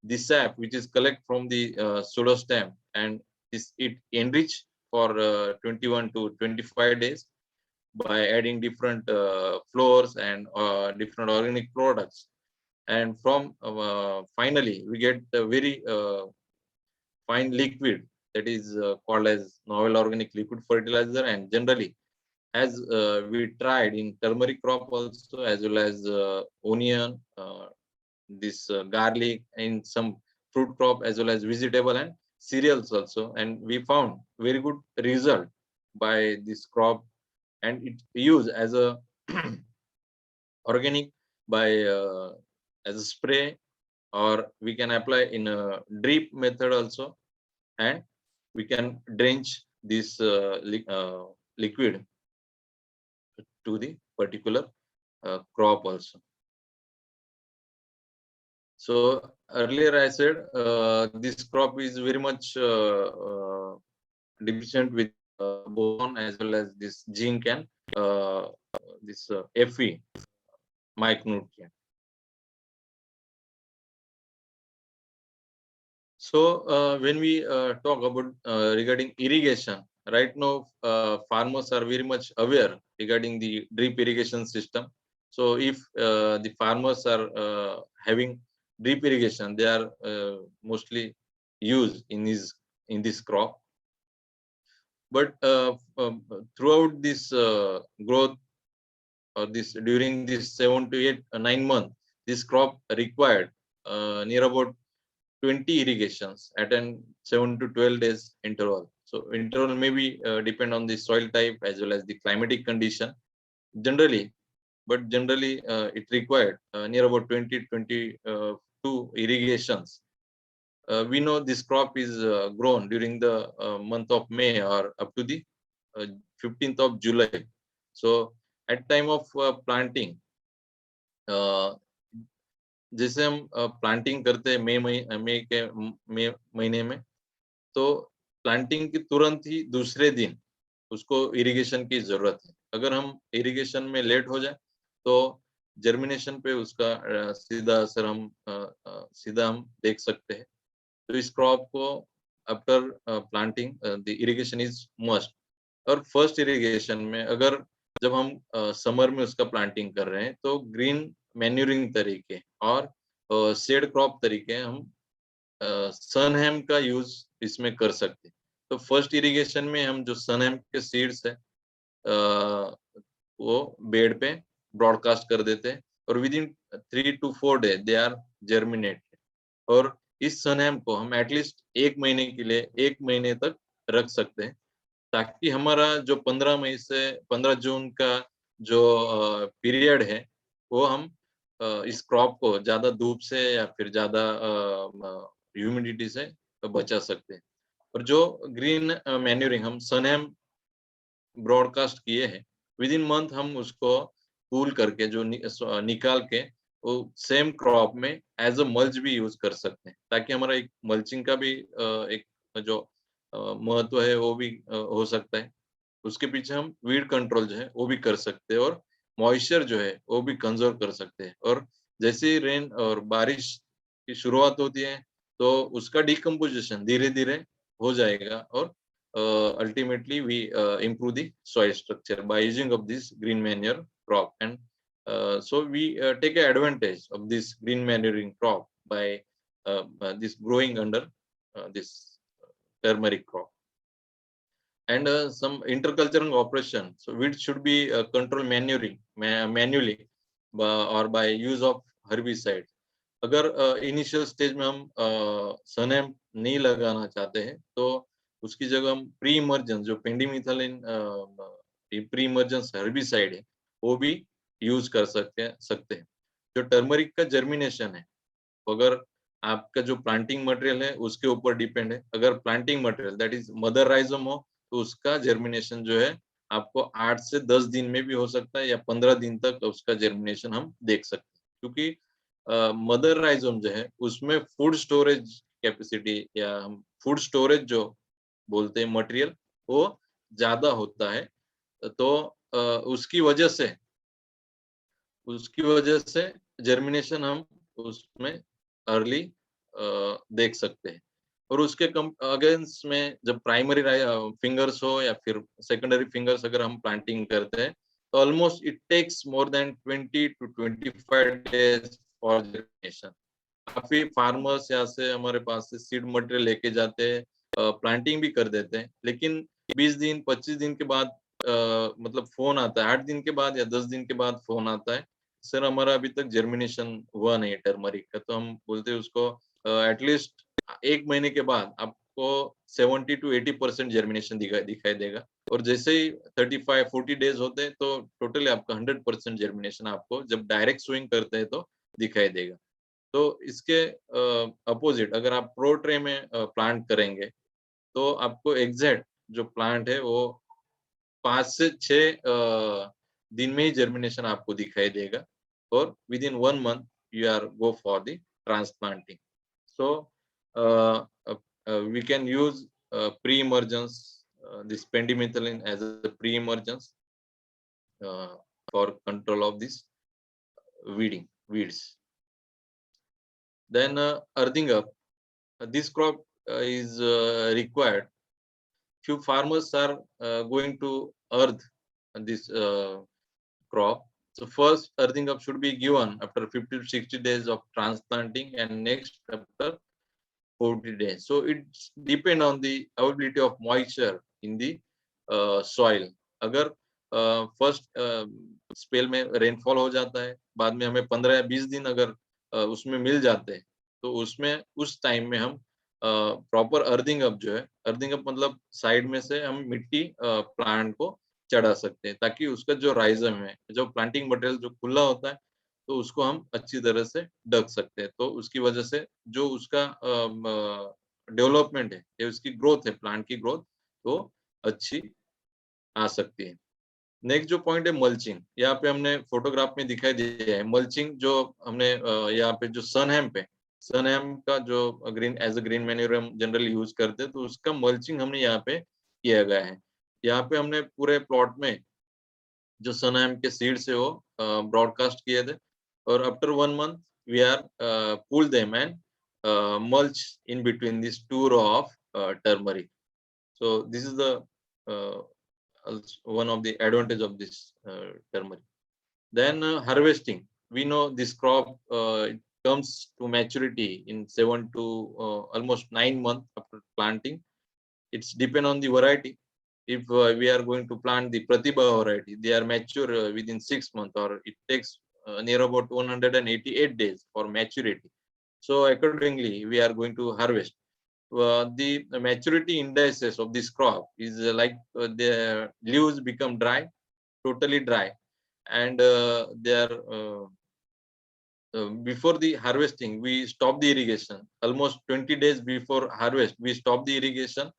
The sap, which is collect from the pseudostem, and it enriched for 21 to 25 days by adding different flours and different organic products. And from finally, we get a very fine liquid that is called as novel organic liquid fertilizer. And generally, as we tried in turmeric crop also, as well as onion, this garlic, in some fruit crop, as well as vegetable and cereals also, and we found very good result by this crop, and it used as a organic by as a spray, or we can apply in a drip method also, and we can drench this liquid to the particular crop also. So earlier I said this crop is very much deficient with boron as well as this zinc and this Fe micronutrient. So when we talk about regarding irrigation, right now farmers are very much aware regarding the drip irrigation system. So if the farmers are having drip irrigation, they are mostly used in this crop. But throughout this growth, or this during this 7 to 8 9 months, this crop required near about 20 irrigations at an 7 to 12 days interval. So interval maybe depend on the soil type as well as the climatic condition. Generally, it required near about 22 irrigations. We know this crop is grown during the month of May or up to the 15th of July. So at time of planting, जैसे हम planting करते हैं मई महीने में, तो planting के तुरंत ही दूसरे दिन उसको इरिगेशन की जरूरत है. अगर हम इरिगेशन में लेट हो जाए तो जर्मिनेशन पे उसका सीधा असर हम देख सकते हैं. तो इस क्रॉप को after planting the irrigation is must. और फर्स्ट इरिगेशन में अगर जब हम समर में उसका प्लांटिंग कर रहे हैं तो ग्रीन मैन्यूरिंग तरीके और शेड क्रॉप तरीके हम सनहैम का यूज इसमें कर सकते हैं. तो फर्स्ट इरिगेशन में हम जो सनहैम के सीड्स है वो बेड पे ब्रॉडकास्ट कर देते हैं और within 3 to 4 days they are germinated. और इस सनहैम को हम एटलीस्ट 1 महीने के लिए 1 महीने तक रख सकते हैं, ताकि हमारा जो 15 मई से 15 जून का जो पीरियड है वो हम इस क्रॉप को ज्यादा धूप से या फिर ज्यादा ह्यूमिडिटी से बचा सकते हैं. और जो ग्रीन मैन्यूरिंग हम सनहैम ब्रॉडकास्ट किए हैं, विद इन मंथ हम उसको कूल करके जो निकाल के वो सेम क्रॉप में एज अ मल्च भी यूज कर सकते हैं, ताकि हमारा एक मल्चिंग का भी एक जो महत्व है वो भी हो सकता है. उसके पीछे हम वीड कंट्रोल जो है वो भी कर सकते हैं और मॉइस्चर जो है वो भी कंजर्व कर सकते हैं. और जैसे ही रेन और बारिश की शुरुआत होती है तो उसका डिकम्पोजिशन धीरे धीरे हो जाएगा और ultimately we improve the soil structure by using of this green manure crop. And so we take advantage of this green manuring crop by this growing under this turmeric crop. And some intercultural operation, so which should be controlled manually or by use of herbicide. अगर initial stage में हम सनहैम नहीं लगाना चाहते हैं तो उसकी जगह हम प्री इमर्जेंस जो पेंडिमिथालिन प्री इमर्जेंस हेर्बिसाइड है वो भी यूज कर सकते हैं. जो टर्मरिक का जर्मिनेशन है, अगर आपका जो प्लांटिंग मटेरियल है उसके ऊपर डिपेंड है. अगर planting material that is mother rhizome हो तो उसका जर्मिनेशन जो है आपको 8 से 10 दिन में भी हो सकता है या 15 दिन तक उसका जर्मिनेशन हम देख सकते हैं, क्योंकि मदर राइजोम जो है उसमें फूड स्टोरेज कैपेसिटी या हम फूड स्टोरेज जो बोलते हैं मटेरियल वो ज्यादा होता है. तो उसकी वजह से जर्मिनेशन हम उसमें अर्ली देख सकते हैं. और उसके अगेंस्ट में जब प्राइमरी फिंगर्स हो या फिर सेकेंडरी फिंगर्स अगर हम प्लांटिंग करते हैं तो almost it takes more than 20 to 25 days for germination. काफी फार्मर्स यहाँ से हमारे पास से सीड मटेरियल लेके जाते हैं, प्लांटिंग भी कर देते हैं, लेकिन 20 दिन 25 दिन के बाद मतलब फोन आता है, 8 दिन के बाद या 10 दिन के बाद फोन आता है, सर हमारा अभी तक जर्मिनेशन हुआ नहीं टर्मरिक का. तो हम बोलते हैं उसको एटलीस्ट 1 महीने के बाद आपको 70 to 80% जर्मिनेशन दिखाई देगा. और जैसे ही 35-40 डेज होते हैं तो टोटली आपका 100% जर्मिनेशन आपको जब डायरेक्ट स्विंग करते हैं तो दिखाई देगा. तो इसके अपोजिट अगर आप प्रो ट्रे में प्लांट करेंगे तो आपको एग्जैक्ट जो प्लांट है वो 5 से 6 दिन में ही जर्मिनेशन आपको दिखाई देगा और with in 1 month you are go for the transplanting. So we can use pre-emergence this pendimethalin as a pre-emergence for control of this weeds. Then earthing up. This crop is required. Few farmers are going to earth this crop. So first earthing up should be given after 50 to 60 days of transplanting, and next after 40 days. So it's depend on the availability of moisture in the soil. अगर first spell में rainfall हो जाता है, बाद में हमें 15 या 20 दिन अगर उसमें मिल जाते हैं, तो उसमें उस टाइम में हम प्रॉपर अर्थिंग अप जो है, अर्थिंग अप मतलब साइड में से हम मिट्टी प्लांट को चढ़ा सकते हैं, ताकि उसका जो राइजम है, जो प्लांटिंग मटेरियल जो खुला होता है, तो उसको हम अच्छी तरह से ढक सकते हैं. तो उसकी वजह से जो उसका डेवलपमेंट है या उसकी ग्रोथ है, प्लांट की ग्रोथ, तो अच्छी आ सकती है. नेक्स्ट जो पॉइंट है मल्चिंग, यहाँ पे हमने फोटोग्राफ में दिखाई दिया है. मल्चिंग जो हमने यहाँ पे जो सनहैम का जो green as a green manure हम जनरली यूज करते हैं, तो उसका मल्चिंग हमने यहाँ पे किया गया है. यहाँ पे हमने पूरे प्लॉट में जो सनहैम के सीड्स है वो ब्रॉडकास्ट किए थे, और after 1 month we are pull them and mulch in between these 2 row of turmeric. So this is the one of the advantage of this turmeric. Then harvesting. We know this crop it comes to maturity in 7 to almost 9 months after planting. It's depend on the variety. If we are going to plant the Pratibha variety, they are mature within 6 months, or it takes near about 188 days for maturity. So accordingly, we are going to harvest. The maturity indices of this crop is like the leaves become dry, totally dry, and they are before the harvesting, we stop the irrigation. Almost 20 days before harvest, we stop the irrigation,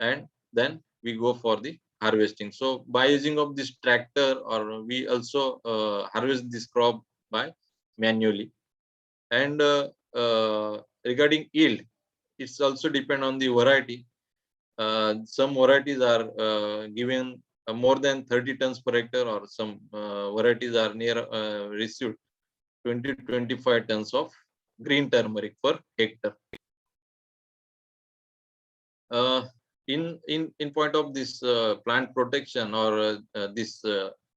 and then we go for the harvesting. So by using of this tractor, or we also harvest this crop by manually. And regarding yield, it's also depend on the variety. Some varieties are given more than 30 tons per hectare, or some varieties are near received 20 to 25 tons of green turmeric per hectare. In point of this plant protection, or this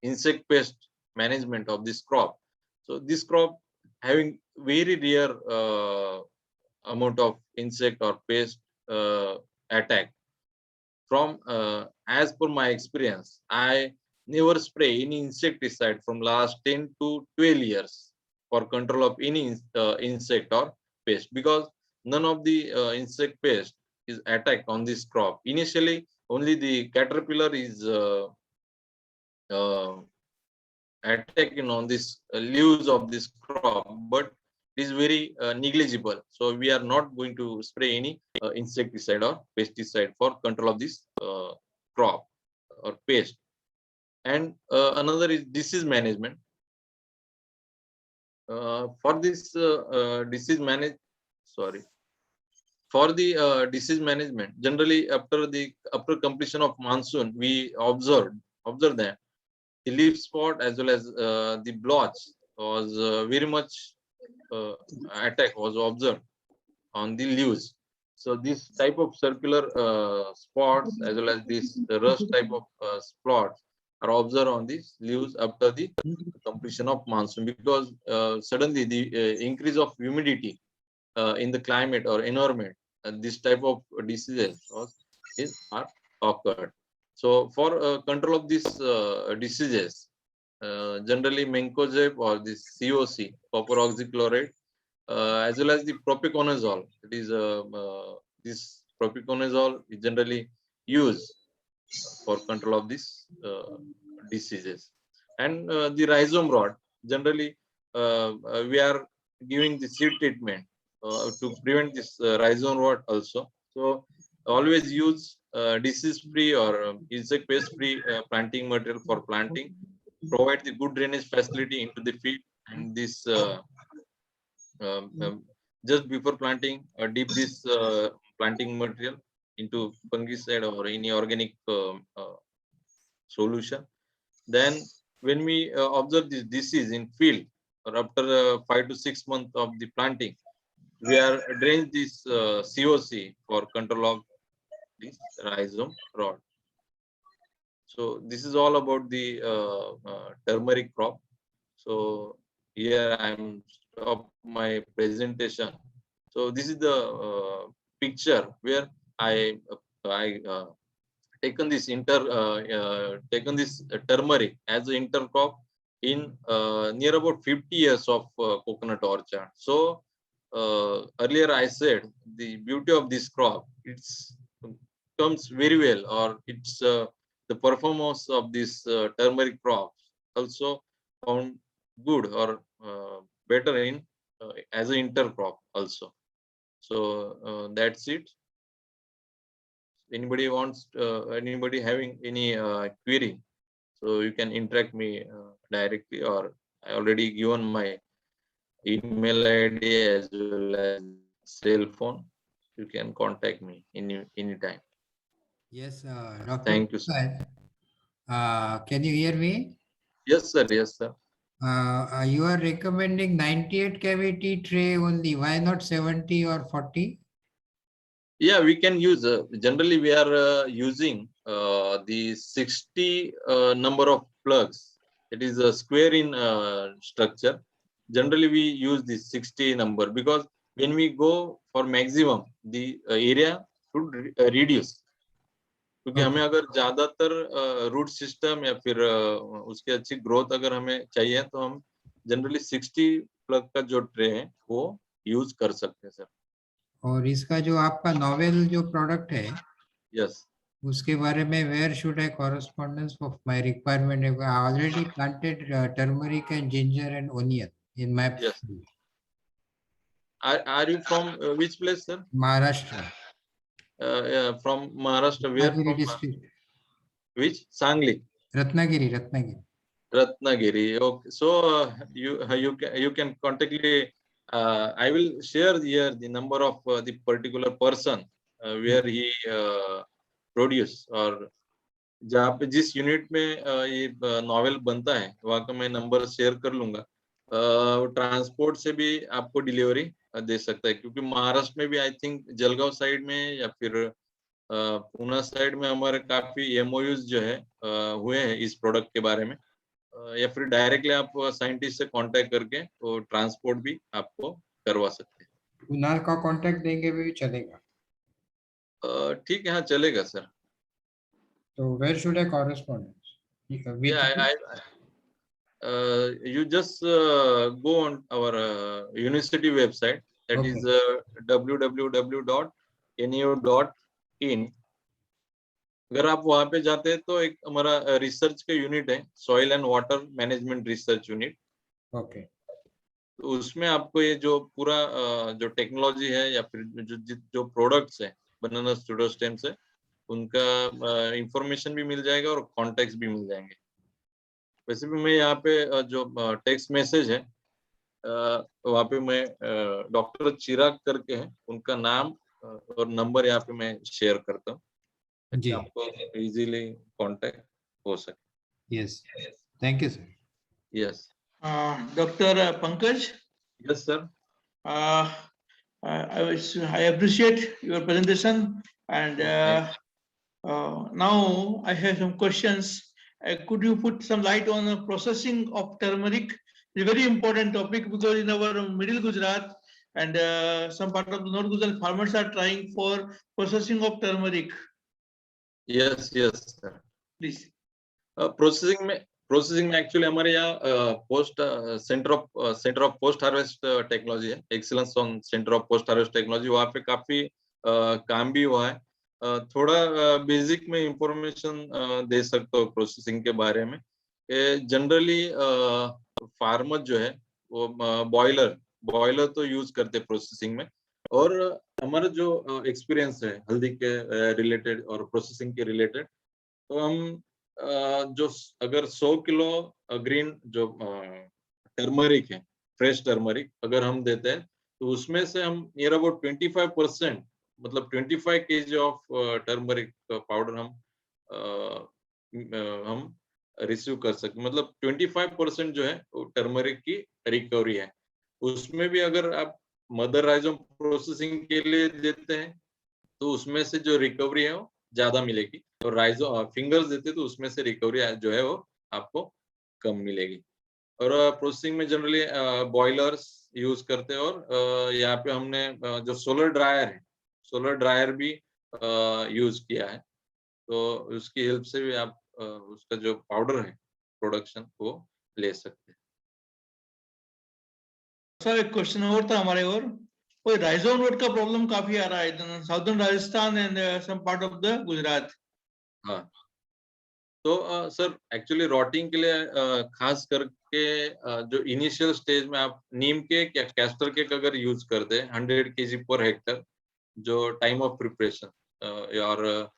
insect pest management of this crop, so this crop having very rare amount of insect or pest attack. From as per my experience, I never spray any insecticide from last 10 to 12 years for control of any insect or pest, because none of the insect pest is attacked on this crop. Initially, only the caterpillar is attacking on this leaves of this crop, but it is very negligible. So we are not going to spray any insecticide or pesticide for control of this crop or pest. And another is disease management. For this disease management, generally after completion of monsoon, we observe that the leaf spot as well as the blotch was very much attack was observed on the leaves. So this type of circular spots as well as this rust type of spots are observed on these leaves after the completion of monsoon, because suddenly the increase of humidity in the climate or environment, this type of diseases are occurred. So for control of these diseases, generally mancozeb or this COC, copper oxychloride, as well as the propiconazole. It is this propiconazole is generally used for control of these diseases. And the rhizome rot, generally we are giving the seed treatment to prevent this rhizome rot also. So always use disease-free or insect pest-free planting material for planting. Provide the good drainage facility into the field, and this just before planting, dip this planting material into fungicide or any organic solution. Then when we observe this disease in field or after 5 to 6 months of the planting, we are drain this COC for control of this rhizome rot. So this is all about the turmeric crop. So here I am stop my presentation. So this is the picture where I taken this turmeric as an intercrop in near about 50 years of coconut orchard. So earlier I said the beauty of this crop, it's comes very well, or it's the performance of this turmeric crops also found good or better in as an intercrop also. So that's it. Anybody wants anybody having any query, so you can interact me directly, or I already given my email ID as well as cell phone. You can contact me anytime. Yes, Dr. Thank you, sir. Pankaj, can you hear me? Yes, sir. Yes, sir. You are recommending 98 cavity tray only. Why not 70 or 40? Yeah, we can use. Generally, we are using the 60 number of plugs. It is a square in structure. Generally, we use the 60 number because when we go for maximum, the area should reduce. क्योंकि Okay. हमें अगर ज्यादातर root system या फिर उसकी अच्छी growth अगर हमें चाहिए तो हम जनरली 60 प्लग का जो ट्रे है वो यूज कर सकते हैं सर. और इसका जो आपका नॉवेल जो प्रोडक्ट है, यस, उसके बारे में where should I correspondence of my requirement? I already planted turmeric and ginger and onion in my yes. Are you from which place, sir? Maharashtra. From Maharashtra. Where Ratnagiri from? District. Which? Sangli. Ratnagiri. Ratnagiri. Ratnagiri. Okay. So you can contact me. I will share here the number of the particular person where he produce, और जहाँ पे जिस unit में ये novel बनता है वहाँ का मैं नंबर शेयर कर लूंगा. ट्रांसपोर्ट से भी आपको डिलीवरी दे सकता है, क्योंकि महाराष्ट्र में भी आई थिंक जलगांव साइड में या फिर पूना साइड में हमारे काफी एमओयूज जो है हुए हैं इस प्रोडक्ट के बारे में, या फिर डायरेक्टली आप साइंटिस्ट से कांटेक्ट करके वो ट्रांसपोर्ट भी आपको करवा सकते हैं. पुना का कांटेक्ट देंगे भी चलेगा? ठीक है, हाँ चलेगा सर. तो where should I correspondence? You just go on our university website, that is www.neo.in. अगर आप वहां पे जाते हैं तो एक हमारा रिसर्च का यूनिट है, soil and water management research unit. Okay. तो उसमें आपको ये जो पूरा जो टेक्नोलॉजी है या फिर जो प्रोडक्ट्स है बनाना स्टूडोस्टेम से, उनका इंफॉर्मेशन भी मिल जाएगा और कॉन्टेक्ट भी मिल जाएंगे. वैसे भी मैं यहाँ पे जो टेक्स्ट मैसेज है वहाँ पे मैं डॉक्टर चिराग करके है, उनका नाम और नंबर यहाँ पे मैं शेयर करता हूँ, आपको इजीली कांटेक्ट हो सके. Yes, thank you sir. Yes. Dr. Pankaj, yes sir. I appreciate your presentation, and now I have some questions. Could you put some light on the processing of turmeric? It's a very important topic because in our middle Gujarat and some part of the North Gujarat, farmers are trying for processing of turmeric. Yes, yes, sir. Please. Processing में actually हमारे यहाँ post centre of post harvest technology है, excellence on centre of post harvest technology. वहाँ पे काफी काम भी हुआ है. थोड़ा बेसिक में इंफॉर्मेशन दे सकता हूँ प्रोसेसिंग के बारे में. जनरली फार्मर जो है वो बॉयलर तो यूज करते प्रोसेसिंग में, और हमारा जो एक्सपीरियंस है हल्दी के रिलेटेड और प्रोसेसिंग के रिलेटेड, तो हम जो अगर 100 किलो ग्रीन जो टर्मरिक है, फ्रेश टर्मरिक अगर हम देते हैं, तो उसमें से हम नियर अबाउट 25% मतलब 25 kg ऑफ टर्मरिक पाउडर हम रिसीव कर सकते, मतलब 25% जो है वो टर्मरिक की रिकवरी है। उसमें भी अगर आप मदर राइजोम प्रोसेसिंग के लिए देते हैं तो उसमें से जो रिकवरी है वो ज्यादा मिलेगी, और राइजो फिंगर्स देते तो उसमें से रिकवरी जो है वो आपको कम मिलेगी। और प्रोसेसिंग में जनरली बॉयलर्स यूज करते हैं, और यहाँ पे हमने जो सोलर ड्रायर है, सोलर ड्रायर भी यूज किया है, तो उसकी हेल्प से भी आप उसका जो पाउडर है प्रोडक्शन वो ले सकते हैं। सर एक क्वेश्चन और था हमारे और, कोई राइजोम रोड का प्रॉब्लम काफी आ रहा है southern Rajasthan and some part of the Gujarat. हाँ, तो सर एक्चुअली रॉटिंग के लिए खास करके जो इनिशियल स्टेज में आप नीम केक या कैस्टर केक अगर यूज करते हैं 100 kg पर हेक्टर, जो टाइम ऑफ प्रिपरेशन और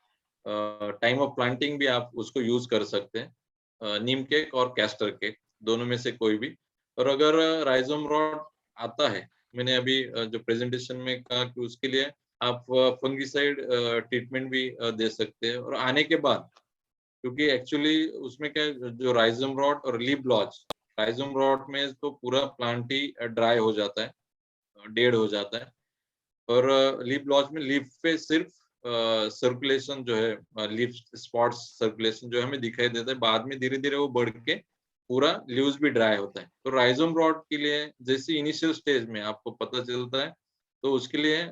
टाइम ऑफ प्लांटिंग भी आप उसको यूज कर सकते हैं, नीम केक और कैस्टर केक दोनों में से कोई भी। और अगर राइजोम रॉट आता है, मैंने अभी जो प्रेजेंटेशन में कहा कि उसके लिए आप फंगिसाइड ट्रीटमेंट भी दे सकते हैं। और आने के बाद, क्योंकि एक्चुअली उसमें क्या है, जो राइजोम रॉट और लीफ ब्लॉच, राइजोम रॉट में तो पूरा प्लांट ही ड्राई हो जाता है, डेड हो जाता है, और लीफ ब्लॉच में लीफ पे सिर्फ सर्कुलेशन जो है, लीफ स्पॉट्स सर्कुलेशन जो हमें दिखाई देता है, बाद में धीरे धीरे वो बढ़ के पूरा लीव्स भी ड्राई होता है। तो राइजोम रॉट के लिए जैसे इनिशियल स्टेज में आपको पता चलता है, तो उसके लिए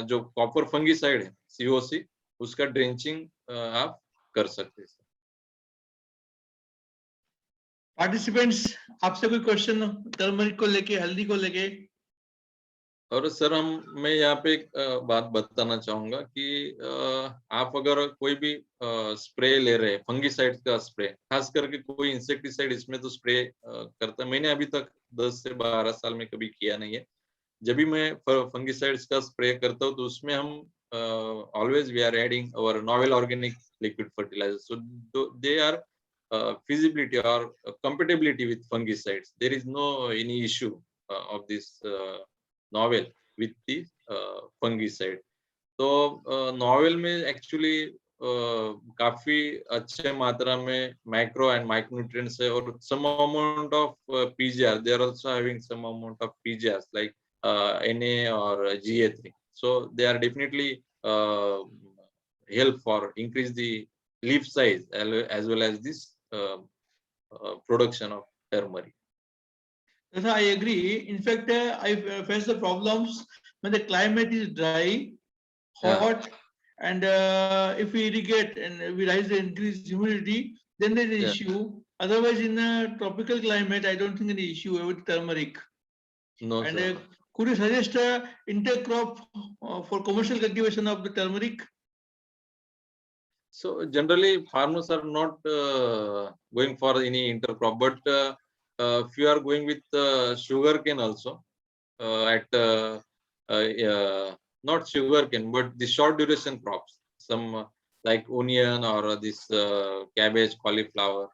जो कॉपर फंगिसाइड है COC, उसका ड्रेंचिंग आप कर सकते हैं। पार्टिसिपेंट्स, आपसे कोई क्वेश्चन टर्मरिक को लेके, हल्दी को लेके? और सर मैं यहाँ पे एक बात बताना चाहूंगा कि आप अगर कोई भी स्प्रे ले रहे हैं, फंगिसाइड का स्प्रे, खास करके कोई इंसेक्टिसाइड इसमें तो स्प्रे करता, मैंने अभी तक 10 से 12 साल में कभी किया नहीं है। जब भी मैं फंगिसाइड्स का स्प्रे करता हूँ तो उसमें हम always we are adding our novel organic liquid fertiliser, so they are feasibility or compatibility with fungicides. There is no any issue of this novel with the fungicide. तो नॉवेल में actually काफी अच्छे मात्रा में माइक्रो एंड माइक्रोन्यूट्रिएंट्स है, और some amount of PGR, they are also having some amount of PGR like Na और Ga3, so they are definitely help for increase the leaf size as well as this production of turmeric. Yes, I agree. In fact, I face the problems when the climate is dry, hot, and if we irrigate and we rise the increased humidity, then there is an issue. Otherwise, in a tropical climate, I don't think any issue with turmeric. No, and sir. Could you suggest intercrop for commercial cultivation of the turmeric? So generally farmers are not going for any intercrop, but if you are going with sugarcane also, at not sugarcane but the short duration crops, some like onion or this cabbage, cauliflower,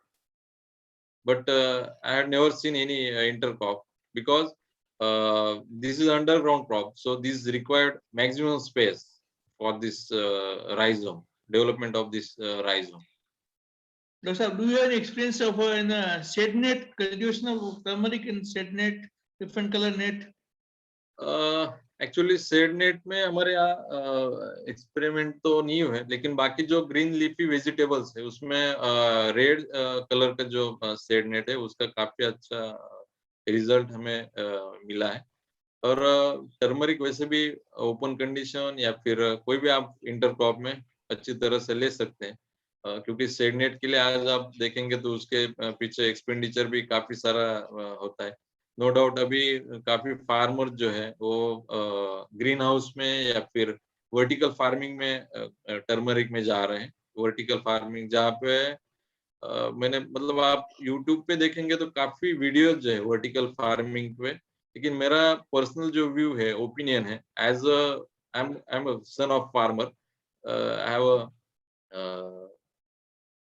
but I have never seen any intercrop, because this is underground crop, so this required maximum space for this rhizome, development of this rhizome. Doctor, do you have any experience of in shade net cultivation of turmeric in shade net, different color net? Actually shade net में हमारे यहाँ experiment तो नहीं हुए, लेकिन बाकी जो green leafy vegetables है उसमें रेड कलर का जो शेड नेट है उसका काफी अच्छा रिजल्ट हमें मिला है। और टर्मरिक वैसे भी ओपन कंडीशन या फिर कोई भी आप इंटरक्रॉप में अच्छी तरह से ले सकते हैं, क्योंकि शेड नेट के लिए आज आप देखेंगे तो उसके पीछे एक्सपेंडिचर भी काफी सारा होता है। नो डाउट अभी काफी फार्मर जो है वो ग्रीन हाउस में या फिर वर्टिकल फार्मिंग में टर्मरिक में जा रहे हैं। वर्टिकल फार्मिंग जहाँ पे मैंने मतलब आप यूट्यूब पे देखेंगे तो काफी वीडियोस जो है वर्टिकल फार्मिंग पे, लेकिन मेरा पर्सनल जो व्यू है, ओपिनियन है, as I am a son of farmer, I have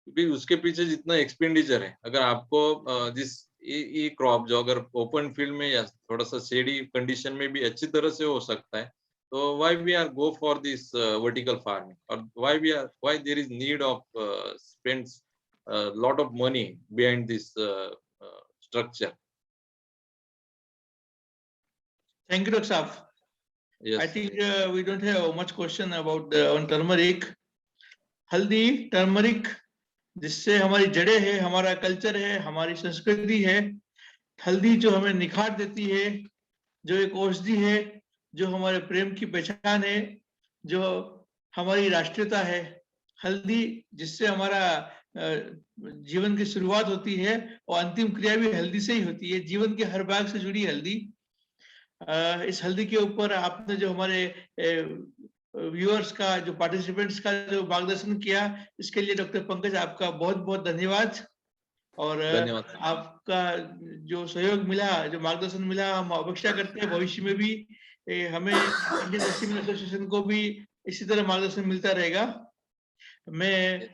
क्योंकि उसके पीछे जितना एक्सपेंडिचर है, अगर आपको जिस ये क्रॉप जो अगर ओपन फील्ड में या थोड़ा सा शेडी कंडीशन में भी अच्छी तरह से हो सकता है, So why we are go for this vertical farming, or why there is need of spends a lot of money behind this structure? Thank you, Dr. Saab. Yes. I think we don't have much question about on turmeric. हल्दी, turmeric, जिससे हमारी जड़ें है, हमारा culture है, हमारी संस्कृति है. हल्दी जो हमें निखार देती है, जो एक औषधि है, जो हमारे प्रेम की पहचान है, जो हमारी राष्ट्रीयता है. हल्दी जिससे हमारा जीवन की शुरुआत होती है और अंतिम क्रिया भी हल्दी से ही होती है. जीवन के हर भाग से जुड़ी हल्दी. इस हल्दी के ऊपर आपने जो हमारे व्यूअर्स का, जो पार्टिसिपेंट्स का जो मार्गदर्शन किया, इसके लिए डॉक्टर पंकज आपका बहुत बहुत धन्यवाद. और आपका जो सहयोग मिला, जो मार्गदर्शन मिला, हम अपेक्षा करते हैं भविष्य में भी हमें इंडियन नर्सिंग एसोसिएशन को भी इसी तरह मार्गदर्शन मिलता रहेगा. मैं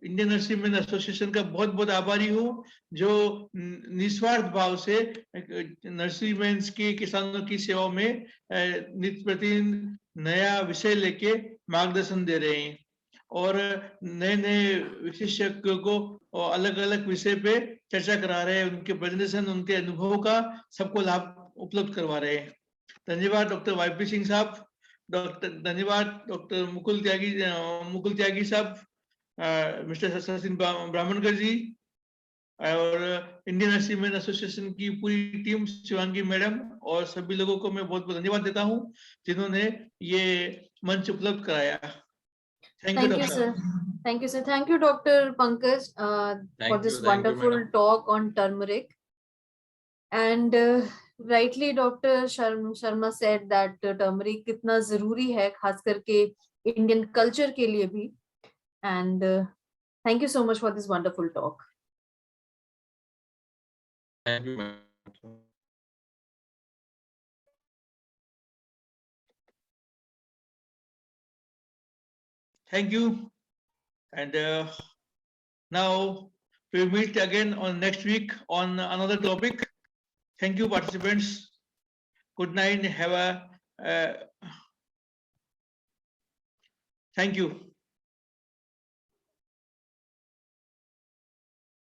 इंडियन नर्सिंग एसोसिएशन का बहुत बहुत आभारी हूँ, जो निस्वार्थ भाव से नर्सरीमैन्स की, किसानों की सेवा में नित्य प्रतिदिन नया विषय लेके मार्गदर्शन दे रहे हैं और नए नए विशेषज्ञों को अलग अलग विषय पे चर्चा करा रहे हैं. उनके प्रेजेंटेशन, उनके अनुभव का सबको लाभ उपलब्ध करवा रहे हैं. धन्यवाद डॉक्टर वाईपी सिंह साहब. धन्यवाद डॉक्टर मुकुल त्यागी साहब, मिस्टर सचिन ब्राह्मणकर जी और इंडियन नर्सिंग एसोसिएशन की पूरी टीम, शिवांगी मैडम और सभी लोगों को मैं बहुत बहुत धन्यवाद देता हूं जिन्होंने ये मंच उपलब्ध कराया. Thank you, sir. Thank you, sir. Thank you, Dr. Pankaj, for this wonderful talk on turmeric. And rightly, Dr. Sharma said that turmeric कितना जरूरी है, खास करके Indian culture के लिए भी. And thank you so much for this wonderful talk. Thank you, ma'am. Thank you. And now we'll meet again on next week on another topic. Thank you, participants. Good night. Have a thank you.